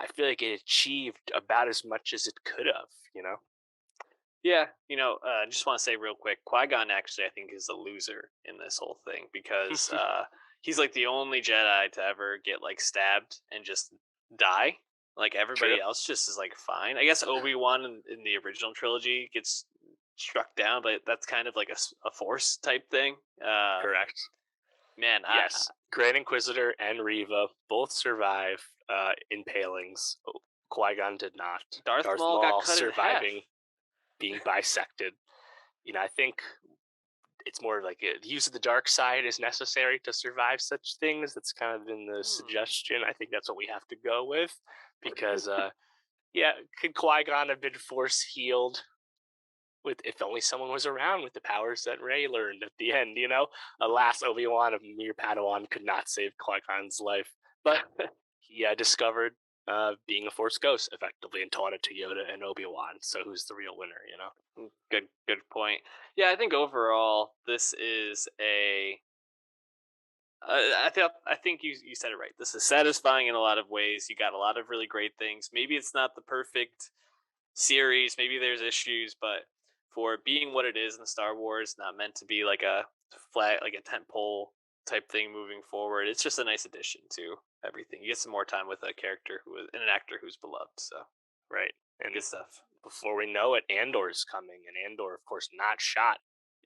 I feel like it achieved about as much as it could have. You know, Yeah, just want to say real quick, Qui-Gon actually I think is a loser in this whole thing because he's like the only Jedi to ever get like stabbed and just die. Like true, everybody else just is like fine. I guess Obi-Wan in the original trilogy gets struck down, but that's kind of like a force type thing. correct. Man, Yes, Grand Inquisitor and Reva both survive impalings. Qui Gon did not. Darth Darth Maul got Maul cut in half. surviving being bisected. I think it's more like the use of the dark side is necessary to survive such things. That's kind of been the Hmm. suggestion. I think that's what we have to go with because, yeah, could Qui Gon have been force healed with if only someone was around with the powers that Rey learned at the end? Alas, Obi Wan, a mere Padawan, could not save Qui Gon's life, but he discovered being a Force ghost effectively and taught it to Yoda and Obi Wan. So who's the real winner? Good point. Yeah, I think overall this is a I think you said it right. This is satisfying in a lot of ways. You got a lot of really great things. Maybe it's not the perfect series. Maybe there's issues, but for being what it is in Star Wars, not meant to be like a flat, like a tent pole type thing moving forward. It's just a nice addition to everything. You get some more time with a character who is and an actor who's beloved. So Right. good And stuff. before we know it, Andor's coming, and Andor, of course, not shot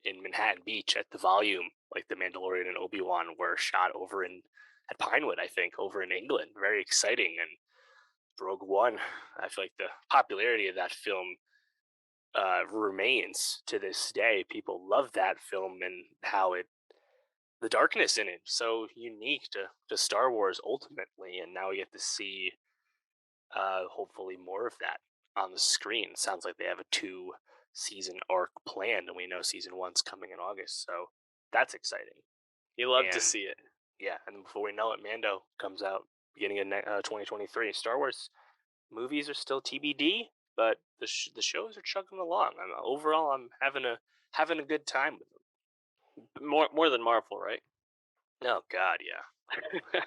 in Manhattan Beach at the volume like the Mandalorian and Obi Wan were shot over in at Pinewood, I think, over in England. Very exciting. And Rogue One, I feel like the popularity of that film remains to this day. People love that film and how the darkness in it so unique to Star Wars ultimately, and now we get to see hopefully more of that on the screen. Sounds like they have a 2 season arc planned, and we know season one's coming in August, so that's exciting. You love to And see it. yeah, and before we know it, Mando comes out beginning of 2023. Star Wars movies are still TBD, but the shows are chugging along. Overall, I'm having a good time with them. More than Marvel, right? Oh God, yeah.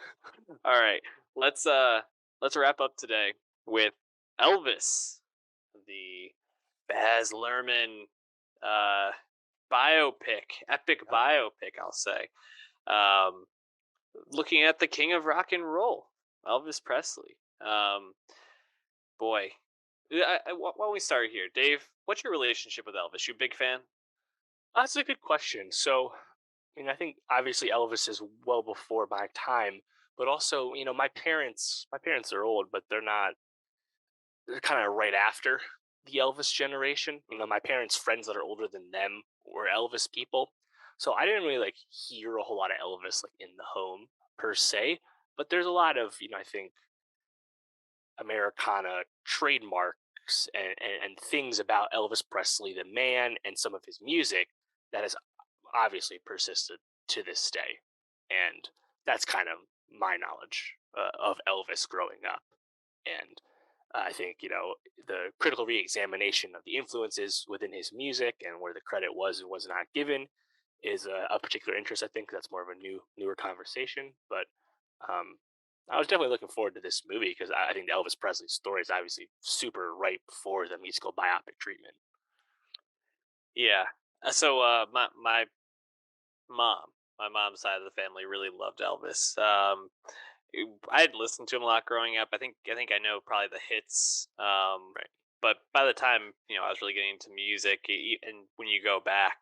All right. Let's uh let's wrap up today with Elvis, the Baz Luhrmann uh biopic, epic Yep. biopic, I'll say. Um looking at the king of rock and roll, Elvis Presley. Boy. Why don't we start here? Dave, what's your relationship with Elvis? You a big fan? That's a good question. So, I think obviously Elvis is well before my time, but also, my parents are old, but they're kind of right after the Elvis generation. Mm. My parents' friends that are older than them were Elvis people. So I didn't really like hear a whole lot of Elvis like in the home per se, but there's a lot of, I think Americana trademarks and things about Elvis Presley, the man, and some of his music that has obviously persisted to this day. And that's kind of my knowledge of Elvis growing up. And I think, the critical re examination of the influences within his music and where the credit was and was not given is a particular interest. I think that's more of a newer conversation. But um, I was definitely looking forward to this movie because I think the Elvis Presley story is obviously super ripe for the musical biopic treatment. Yeah. So mom, my mom's side of the family really loved Elvis. I had listened to him a lot growing up. I think I know probably the hits. Right. But by the time I was really getting into music, and when you go back,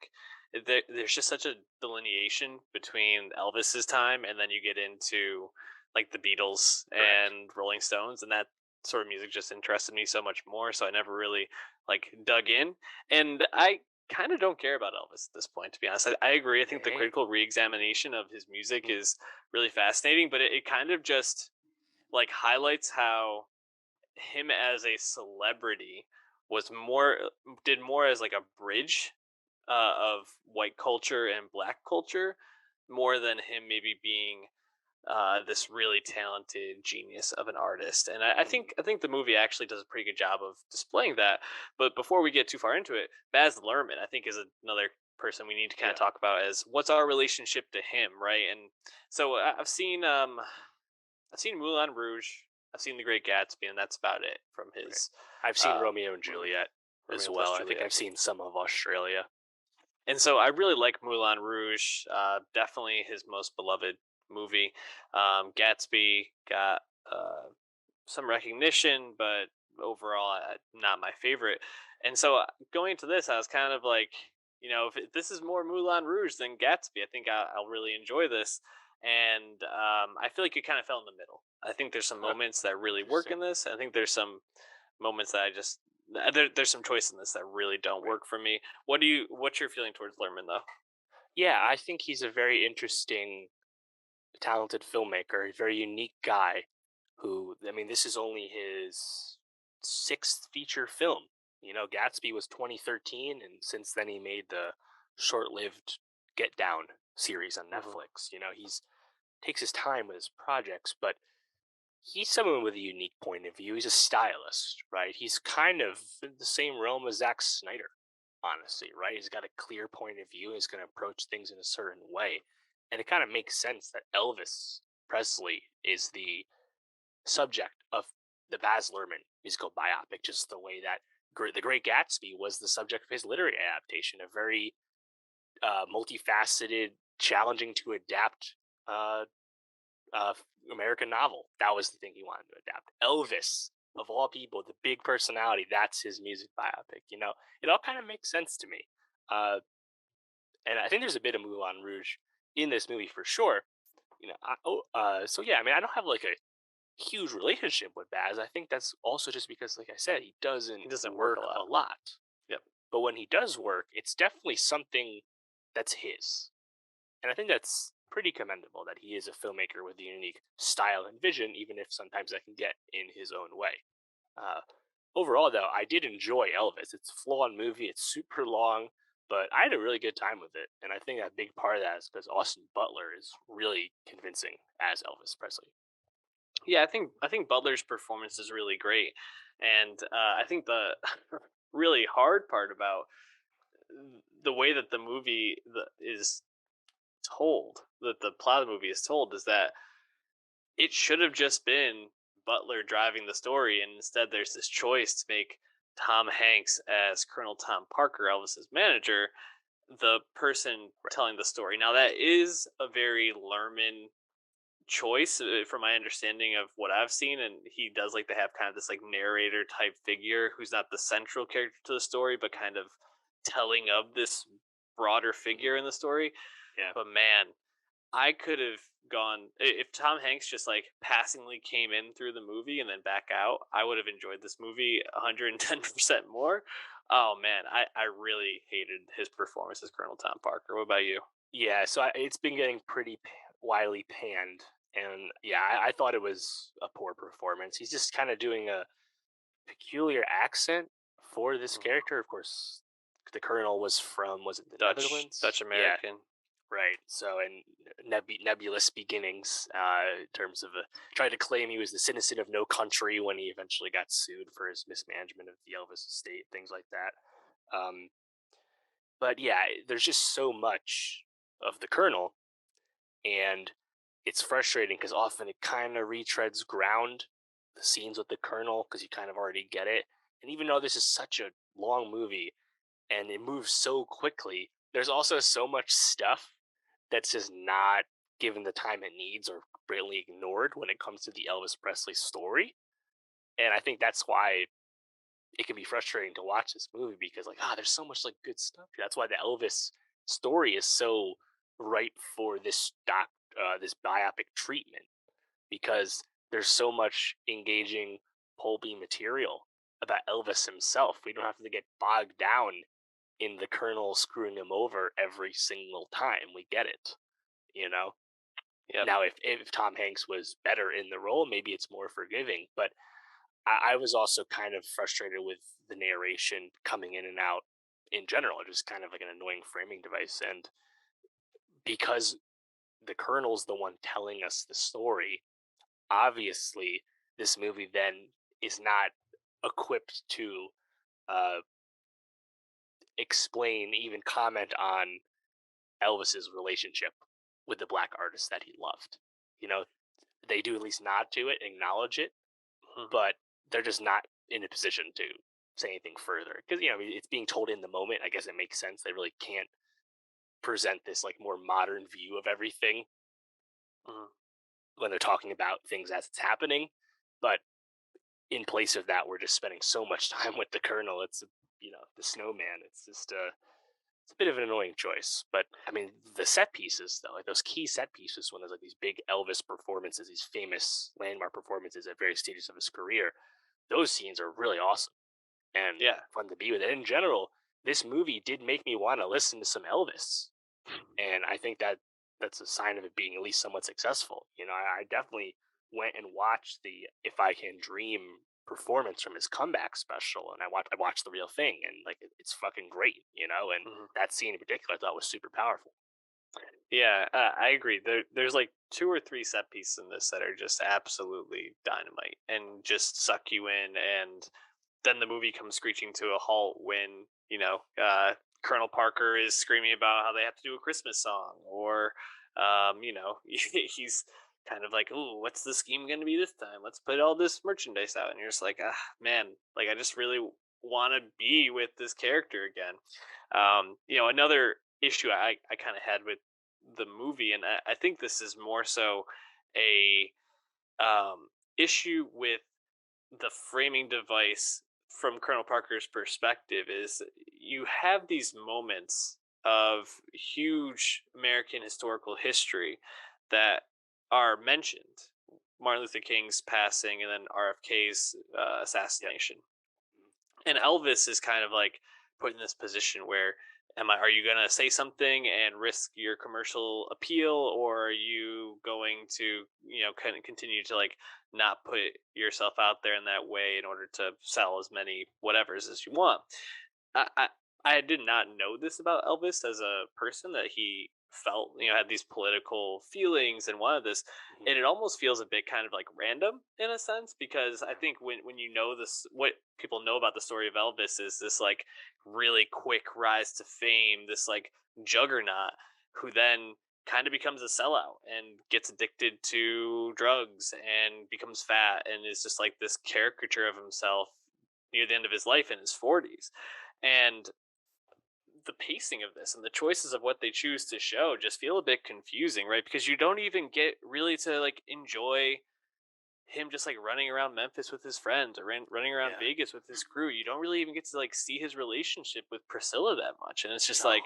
there's just such a delineation between Elvis's time, and then you get into like the Beatles Correct. and Rolling Stones, and that sort of music just interested me so much more. So I never really like dug in, and I kind of don't care about Elvis at this point, to be honest. I agree. I think the Hey. critical re-examination of his music Mm. is really fascinating, but it kind of just like highlights how him as a celebrity was more did more as like a bridge of white culture and black culture more than him maybe being this really talented genius of an artist, and I think the movie actually does a pretty good job of displaying that. But before we get too far into it, Baz Luhrmann, I think, is another person we need to kind Yeah, of talk about as what's our relationship to him, right? And so I've seen Moulin Rouge, I've seen The Great Gatsby, and that's about it from right. his I've seen uh, Romeo and Juliet as Romeo plus well. I think Juliet. I've seen some of Australia. And so I really like Moulin Rouge. Definitely his most beloved movie. Gatsby got some recognition, but overall, not my favorite. And so going into this, I was kind of like, if this is more Moulin Rouge than Gatsby, I think I'll really enjoy this. And I feel like it kind of fell in the middle. I think there's some Huh, moments that really work interesting. in this. I think there's some moments that I just there's some choice in this that really don't Right. work for me. What's your feeling towards Lerman though? Yeah, I think he's a very interesting, talented filmmaker, a very unique guy who, I mean, this is only his sixth feature film. Gatsby was 2013, and since then he made the short-lived Get Down series on Hmm. Netflix. He's takes his time with his projects, but he's someone with a unique point of view. He's a stylist, right? He's kind of in the same realm as Zack Snyder, honestly, right? He's got a clear point of view. He's going to approach things in a certain way. And it kind of makes sense that Elvis Presley is the subject of the Baz Luhrmann musical biopic, just the way that The Great Gatsby was the subject of his literary adaptation, a very multifaceted, challenging to adapt uh, uh, American novel. That was the thing he wanted to adapt. Elvis, of all people, the big personality, that's his music biopic. It all kind of makes sense to me. Uh, and I think there's a bit of Moulin Rouge in this movie for sure. So yeah, I mean, I don't have like a huge relationship with Baz. I think that's also just because, like I said, he doesn't He doesn't work a work a lot. lot. Yep. But when he does work, it's definitely something that's his. And I think that's pretty commendable that he is a filmmaker with a unique style and vision, even if sometimes that can get in his own way. Uh, Overall, though, I did enjoy Elvis. It's a flawed movie, it's super long, but I had a really good time with it. And I think a big part of that is because Austin Butler is really convincing as Elvis Presley. Yeah, I think Butler's performance is really great, and I think the really hard part about the way that the movie is told, that the plot of the movie is told, is that it should have just been Butler driving the story, and instead there's this choice to make Tom Hanks as Colonel Tom Parker, Elvis's manager, the person Right. telling the story. Now that is a very Lerman choice from my understanding of what I've seen, and he does like to have kind of this like narrator type figure who's not the central character to the story but kind of telling of this broader Hmm. figure in the story. Yeah. But man, I could have gone if Tom Hanks just like passingly came in through the movie and then back out. I would have enjoyed this movie 110% more. Oh man, I really hated his performance as Colonel Tom Parker. What about you? Yeah. So it's been getting pretty widely panned. And yeah, I thought it was a poor performance. He's just kind of doing a peculiar accent for this Mhm. character. Of course, the Colonel was it the Dutch Netherlands? Yeah, American. right. So, and nebulous beginnings in terms of tried to claim he was the citizen of no country when he eventually got sued for his mismanagement of the Elvis estate, things like that. But yeah, there's just so much of the Colonel, and it's frustrating because often it kind of retreads ground, the scenes with the Colonel, because you kind of already get it. And even though this is such a long movie and it moves so quickly, there's also so much stuff that's just not given the time it needs or greatly ignored when it comes to the Elvis Presley story. And I think that's why it can be frustrating to watch this movie because, like, there's so much like good stuff here. That's why the Elvis story is so ripe for this biopic treatment, because there's so much engaging pulpy material about Elvis himself. We don't have to get bogged down in the Colonel screwing him over every single time. We get it, you know. Yep. Now, if Tom Hanks was better in the role, maybe it's more forgiving. But I was also kind of frustrated with the narration coming in and out in general. Just kind of like an annoying framing device, and because the Colonel's the one telling us the story. Obviously, this movie then is not equipped to uh, explain, even comment on Elvis's relationship with the black artist that he loved. You know, they do at least nod to it, acknowledge it, Mhm. but they're just not in a position to say anything further because I mean, it's being told in the moment. I guess it makes sense. They really can't present this like more modern view of everything Mhm. when they're talking about things as it's happening. But in place of that, we're just spending so much time with the Colonel. It's the snowman. It's just it's a bit of an annoying choice. But I mean, the set pieces though, like those key set pieces when there's like these big Elvis performances, these famous landmark performances at various stages of his career, those scenes are really awesome and Yeah. fun to be with. And in general, this movie did make me want to listen to some Elvis, and I think that that's a sign of it being at least somewhat successful. I definitely went and watched the "If I Can Dream" performance from his comeback special, and I watched the real thing, and like it's fucking great, and Mhm. that scene in particular I thought was super powerful. Yeah, I agree. There's like two or three set pieces in this that are just absolutely dynamite and just suck you in, and then the movie comes screeching to a halt when Colonel Parker is screaming about how they have to do a Christmas song, or he's kind of like, "Ooh, what's the scheme going to be this time? Let's put all this merchandise out," and you're just like, "Ah, man, like I just really want to be with this character again." Another issue I kind of had with the movie, and I think this is more so a issue with the framing device from Colonel Parker's perspective, is you have these moments of huge American historical history that are mentioned. Martin Luther King's passing and then RFK's Yeah. assassination. And Elvis is kind of like put in this position where are you going to say something and risk your commercial appeal, or are you going to kind of continue to like not put yourself out there in that way in order to sell as many whatevers as you want? I I did not know this about Elvis as a person, that he felt, had these political feelings and wanted this. Mhm. And it almost feels a bit kind of like random in a sense, because I think when you know this, what people know about the story of Elvis is this like really quick rise to fame, this like juggernaut who then kind of becomes a sellout and gets addicted to drugs and becomes fat and is just like this caricature of himself near the end of his life in his 40s. And the pacing of this and the choices of what they choose to show just feel a bit confusing, right? Because you don't even get really to like enjoy him just like running around Memphis with his friends, or running around Yeah. Vegas with his crew. You don't really even get to like see his relationship with Priscilla that much. And it's just No. like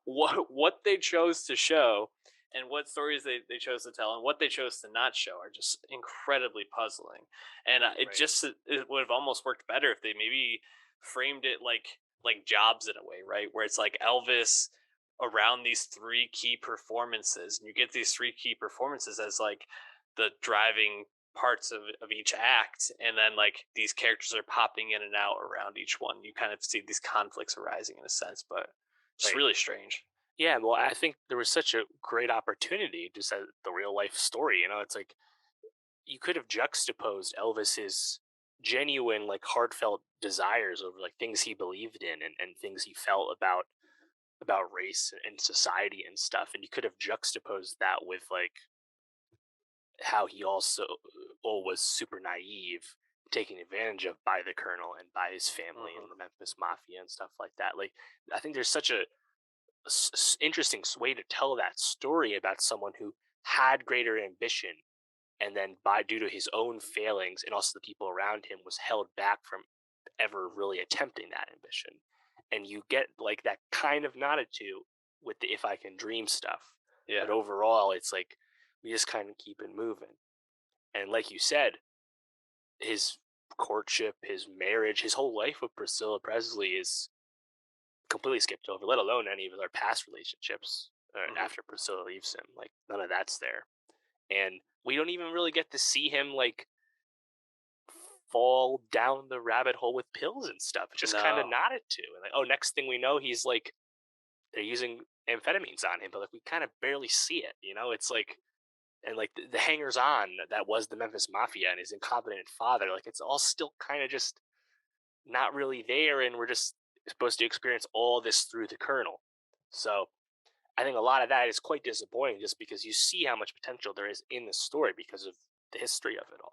what they chose to show and what stories they chose to tell and what they chose to not show are just incredibly puzzling. And Right. it would have almost worked better if they maybe framed it like Jobs in a way, right? Where it's like Elvis around these three key performances, and you get these three key performances as like the driving parts of each act, and then like these characters are popping in and out around each one. You kind of see these conflicts arising in a sense, but just Right. really strange. Yeah, well, I think there was such a great opportunity just as the real life story. It's like you could have juxtaposed Elvis's genuine, like heartfelt desires over like things he believed in and things he felt about race and society and stuff, and you could have juxtaposed that with like how he also was super naive, taken advantage of by the colonel and by his family and Hmm. the Memphis Mafia and stuff like that. Like, I think there's such a interesting way to tell that story about someone who had greater ambition and then by due to his own failings and also the people around him was held back from ever really attempting that ambition. And you get like that kind of nodded to with the "If I Can Dream" stuff, but Yeah. overall it's like we just kind of keep it moving. And like you said, his courtship, his marriage, his whole life with Priscilla Presley is completely skipped over, let alone any of our past relationships Hmm. after Priscilla leaves him. Like, none of that's there. And we don't even really get to see him, like, fall down the rabbit hole with pills and stuff. It's just kind of No. nodded to. And, like, oh, next thing we know, he's, like, they're using amphetamines on him, but like we kind of barely see it. It's like and like the hangers on that was the Memphis Mafia and his incompetent father. Like it's all still kind of just not really there, and we're just supposed to experience all this through the Colonel. So I think a lot of that is quite disappointing, just because you see how much potential there is in the story because of the history of it all.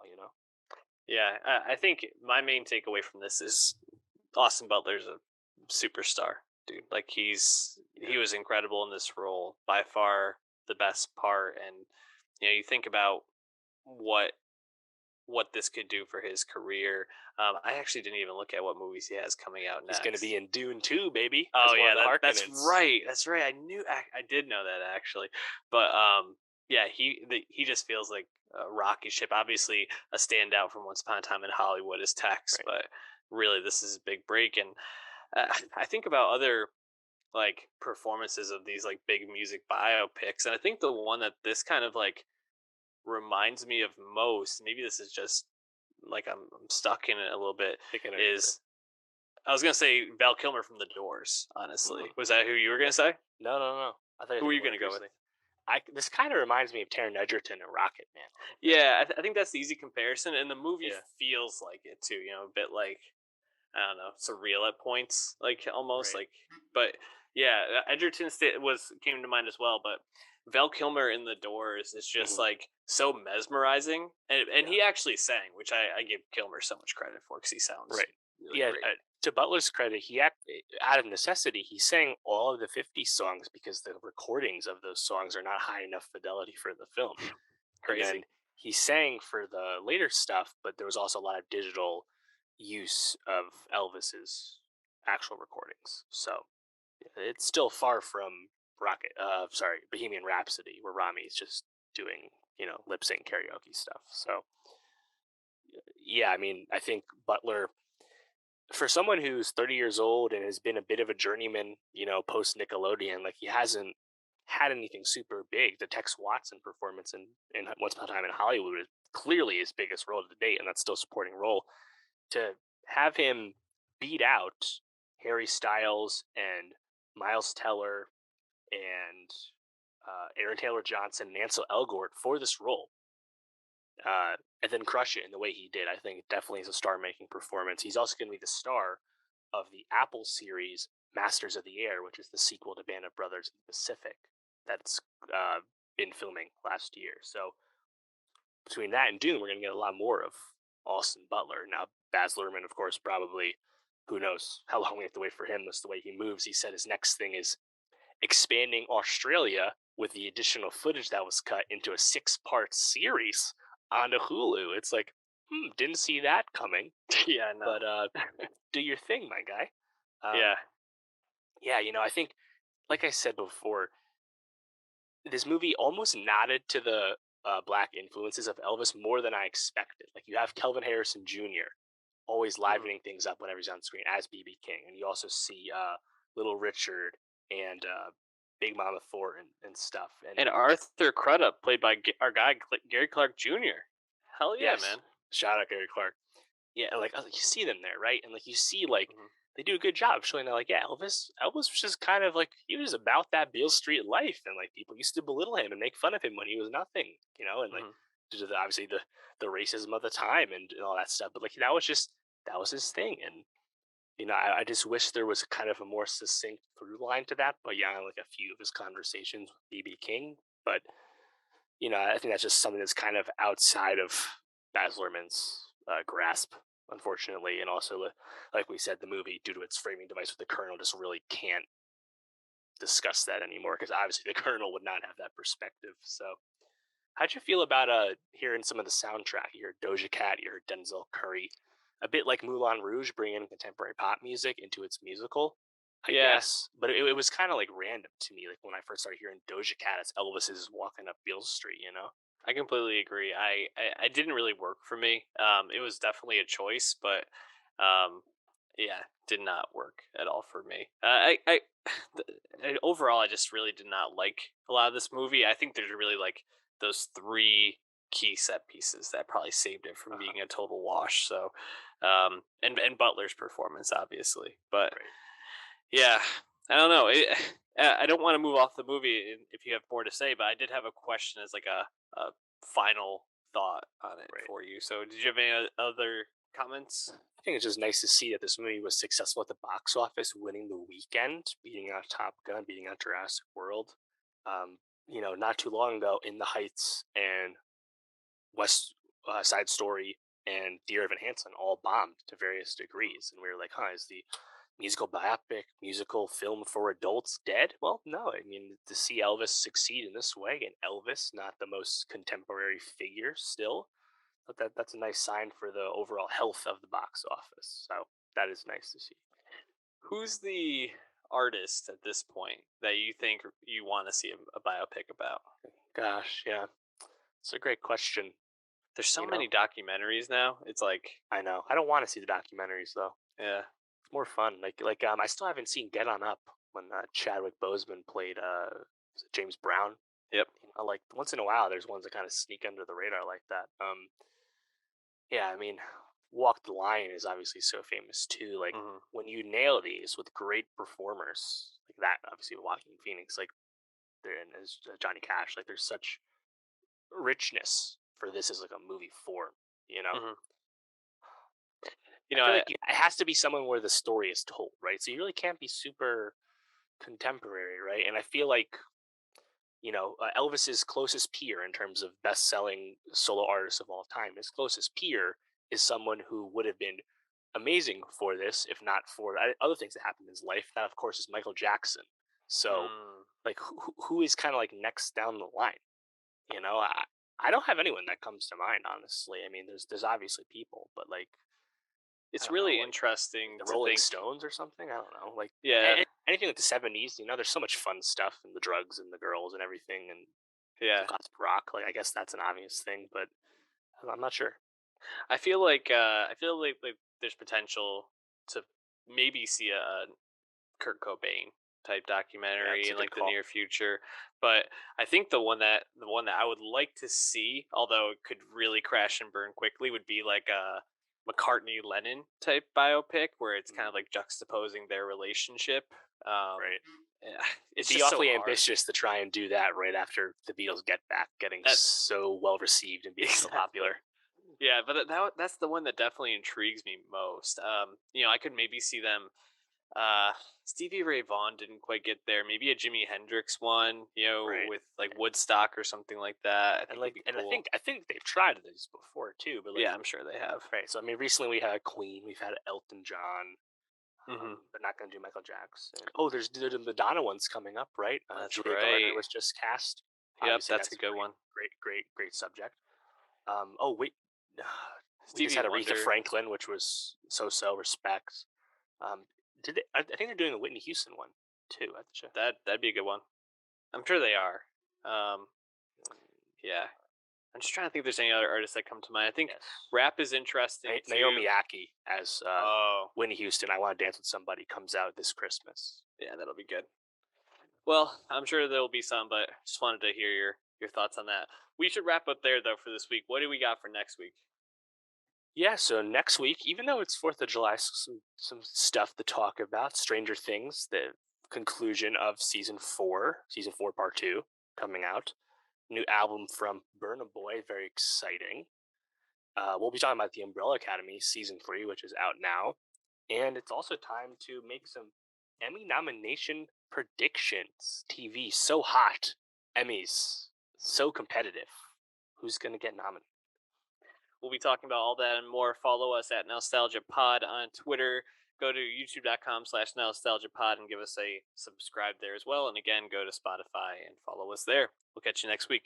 Yeah, I think my main takeaway from this is Austin Butler's a superstar, dude. Like he was incredible in this role, by far the best part. And you think about what what this could do for his career. I actually didn't even look at what movies he has coming out He's next. going to be in Dune 2, baby. Oh as one yeah, of the that's Harkonnens. right. That's right. I did know that actually, but yeah, he just feels like a rocky ship. Obviously, a standout from Once Upon a Time in Hollywood is Tex, Right. but really this is a big break. And I think about other like performances of these like big music biopics, and I think the one that this kind of like reminds me of most, maybe this is just like I'm stuck in it a little bit, is I was gonna say Val Kilmer from The Doors. Honestly, was that who you were gonna say? No, no, no. I thought Who were you gonna go with? This kind of reminds me of Taron Egerton and Rocket Man. Yeah, I think that's the easy comparison, and the movie Yeah. feels like it too. A bit like I don't know, surreal at points, like almost Right. like. But yeah, Edgerton came to mind as well. But Val Kilmer in The Doors is just like so mesmerizing, and he actually sang, which I give Kilmer so much credit for because he sounds Right. really Yeah. great. To Butler's credit, out of necessity, he sang all of the '50s songs because the recordings of those songs are not high enough fidelity for the film. And Crazy. then he sang for the later stuff, but there was also a lot of digital use of Elvis's actual recordings. So it's still far from Bohemian Rhapsody, where Rami's just doing lip sync karaoke stuff. So yeah, I mean, I think Butler, for someone who's 30 years old and has been a bit of a journeyman, post Nickelodeon, like he hasn't had anything super big. The Tex Watson performance in Once Upon a Time in Hollywood is clearly his biggest role to date, and that's still a supporting role. To have him beat out Harry Styles and Miles Teller and Aaron Taylor Johnson and Ansel Elgort for this role, and then crush it in the way he did, I think definitely is a star-making performance. He's also going to be the star of the Apple series Masters of the Air, which is the sequel to Band of Brothers in the Pacific that's been filming last year. So between that and Dune, we're going to get a lot more of Austin Butler. Now, Baz Luhrmann, of course, probably, who knows how long we have to wait for him. That's the way he moves. He said his next thing is expanding Australia with the additional footage that was cut into a 6-part series onto Hulu. It's like, didn't see that coming. Yeah, no. But do your thing, my guy. Yeah. Yeah, I think, like I said before, this movie almost nodded to the black influences of Elvis more than I expected. Like, you have Kelvin Harrison Jr. always livening things up whenever he's on screen as BB King, and you also see Little Richard and Big Mama Thornton and stuff. And Arthur Crudup, played by our guy Gary Clark Jr. Hell yeah, yes, man! shout out Gary Clark. Yeah, and like you see them there, right? And like you see like they do a good job showing that, like, yeah, Elvis was just kind of like, he was about that Beale Street life, and like people used to belittle him and make fun of him when he was nothing, and like due to obviously the racism of the time and all that stuff. But like that was his thing, and I just wish there was kind of a more succinct through line to that. But yeah, like a few of his conversations with BB King, but I think that's just something that's kind of outside of Baz Luhrmann's grasp, unfortunately. And also, like we said, the movie, due to its framing device with the Colonel, just really can't discuss that anymore, because obviously the Colonel would not have that perspective. So, how'd you feel about hearing some of the soundtrack? You heard Doja Cat, you heard Denzel Curry, a bit like Moulin Rouge, bringing contemporary pop music into its musical, I guess. But it was kind of like random to me, like when I first started hearing Doja Cat as Elvis is walking up Beale Street. I completely agree. I didn't really work for me. It was definitely a choice, but yeah, did not work at all for me. Overall, I just really did not like a lot of this movie. I think there's really like those three key set pieces that probably saved it from being a total wash. So, and Butler's performance, obviously, but yeah, I don't know. I don't want to move off the movie if you have more to say, but I did have a question as like a final thought on it Right. for you. So, did you have any other comments? I think it's just nice to see that this movie was successful at the box office, winning the weekend, beating out Top Gun, beating out Jurassic World. Not too long ago, In the Heights and West Side Story and Dear Evan Hansen all bombed to various degrees, and we were like, "Huh, is the musical biopic, musical film for adults dead?" Well, no. I mean, to see Elvis succeed in this way, and Elvis, not the most contemporary figure, still, but that's a nice sign for the overall health of the box office. So that is nice to see. Who's the artist at this point that you think you want to see a biopic about? Gosh, yeah, it's a great question. There's so You know, many documentaries now. It's like, I know I don't want to see the documentaries though. yeah, It's more fun. I still haven't seen Get On Up when Chadwick Boseman played was it James Brown. yep. Like once in a while, there's ones that kind of sneak under the radar like that. Yeah, I mean, Walk the Line is obviously so famous too. Like Hmm. when you nail these with great performers like that, obviously Joaquin Phoenix, like there and as Johnny Cash, like there's such richness for this as like a movie form. You know, Hmm. I feel like it has to be someone where the story is told, right? So you really can't be super contemporary, right? And I feel like Elvis's closest peer in terms of best-selling solo artists of all time, his closest peer is someone who would have been amazing for this, if not for other things that happened in his life. That, of course, is Michael Jackson. So, mm, like, who is kind of like next down the line? You know, I don't have anyone that comes to mind, honestly. I mean, there's obviously people, but like, I it's don't know, really like interesting the to Rolling think. Stones or something. I don't know, like Yeah, anything like the '70s. There's so much fun stuff and the drugs and the girls and everything and the yeah. classic rock. Like I guess that's an obvious thing, but I'm not sure. I feel like there's potential to maybe see a Kurt Cobain type Yeah, documentary it's a in good like the call. near future. But I think the one that I would like to see, although it could really crash and burn quickly, would be like a McCartney Lennon type biopic where it's kind Mm, of like juxtaposing their relationship. Um, right. yeah, It'd it's be just so awfully hard. ambitious to try and do that right after the Beatles get back, getting That so well received and being so exactly. popular. Yeah, but that's the one that definitely intrigues me most. I could maybe see them. Uh, Stevie Ray Vaughan didn't quite get there. Maybe a Jimi Hendrix one, Right. with like Woodstock or something like that. I And think would like, be and I cool. think I think they've tried this before too, but like, Yeah, I'm sure they have. right. So I mean, recently we had Queen, we've had Elton John, Hmm. but not going to do Michael Jackson. Oh, there's the Madonna one's coming up, right? That's Julia Garner right. was just cast. Yep, Obviously, that's that's a a good one. great subject. Oh wait, we just Stevie had Aretha Wonder. Franklin, which was so respect. Um, did they? I think they're doing a Whitney Houston one too at the show. That'd be a good one. I'm sure they are. Um, yeah. I'm just trying to think if there's any other artists that come to mind. I think Yes, rap is interesting too. Naomi Aki as Oh, Whitney Houston. I Want to Dance with Somebody comes out this Christmas. yeah, that'll be good. Well, I'm sure there'll be some, but just wanted to hear your thoughts on that. We should wrap up there though for this week. What do we got for next week? Yeah, so next week, even though it's Fourth of July, some stuff to talk about. Stranger Things, the conclusion of season four part two, coming out. New album from Burna Boy, very exciting. We'll be talking about the Umbrella Academy season three, which is out now, and it's also time to make some Emmy nomination predictions. TV so hot, Emmys so competitive. Who's gonna get nominated? We'll be talking about all that and more. Follow us at Nostalgia Pod on Twitter. Go to youtube.com/nostalgia pod and give us a subscribe there as well. And again, go to Spotify and follow us there. We'll catch you next week.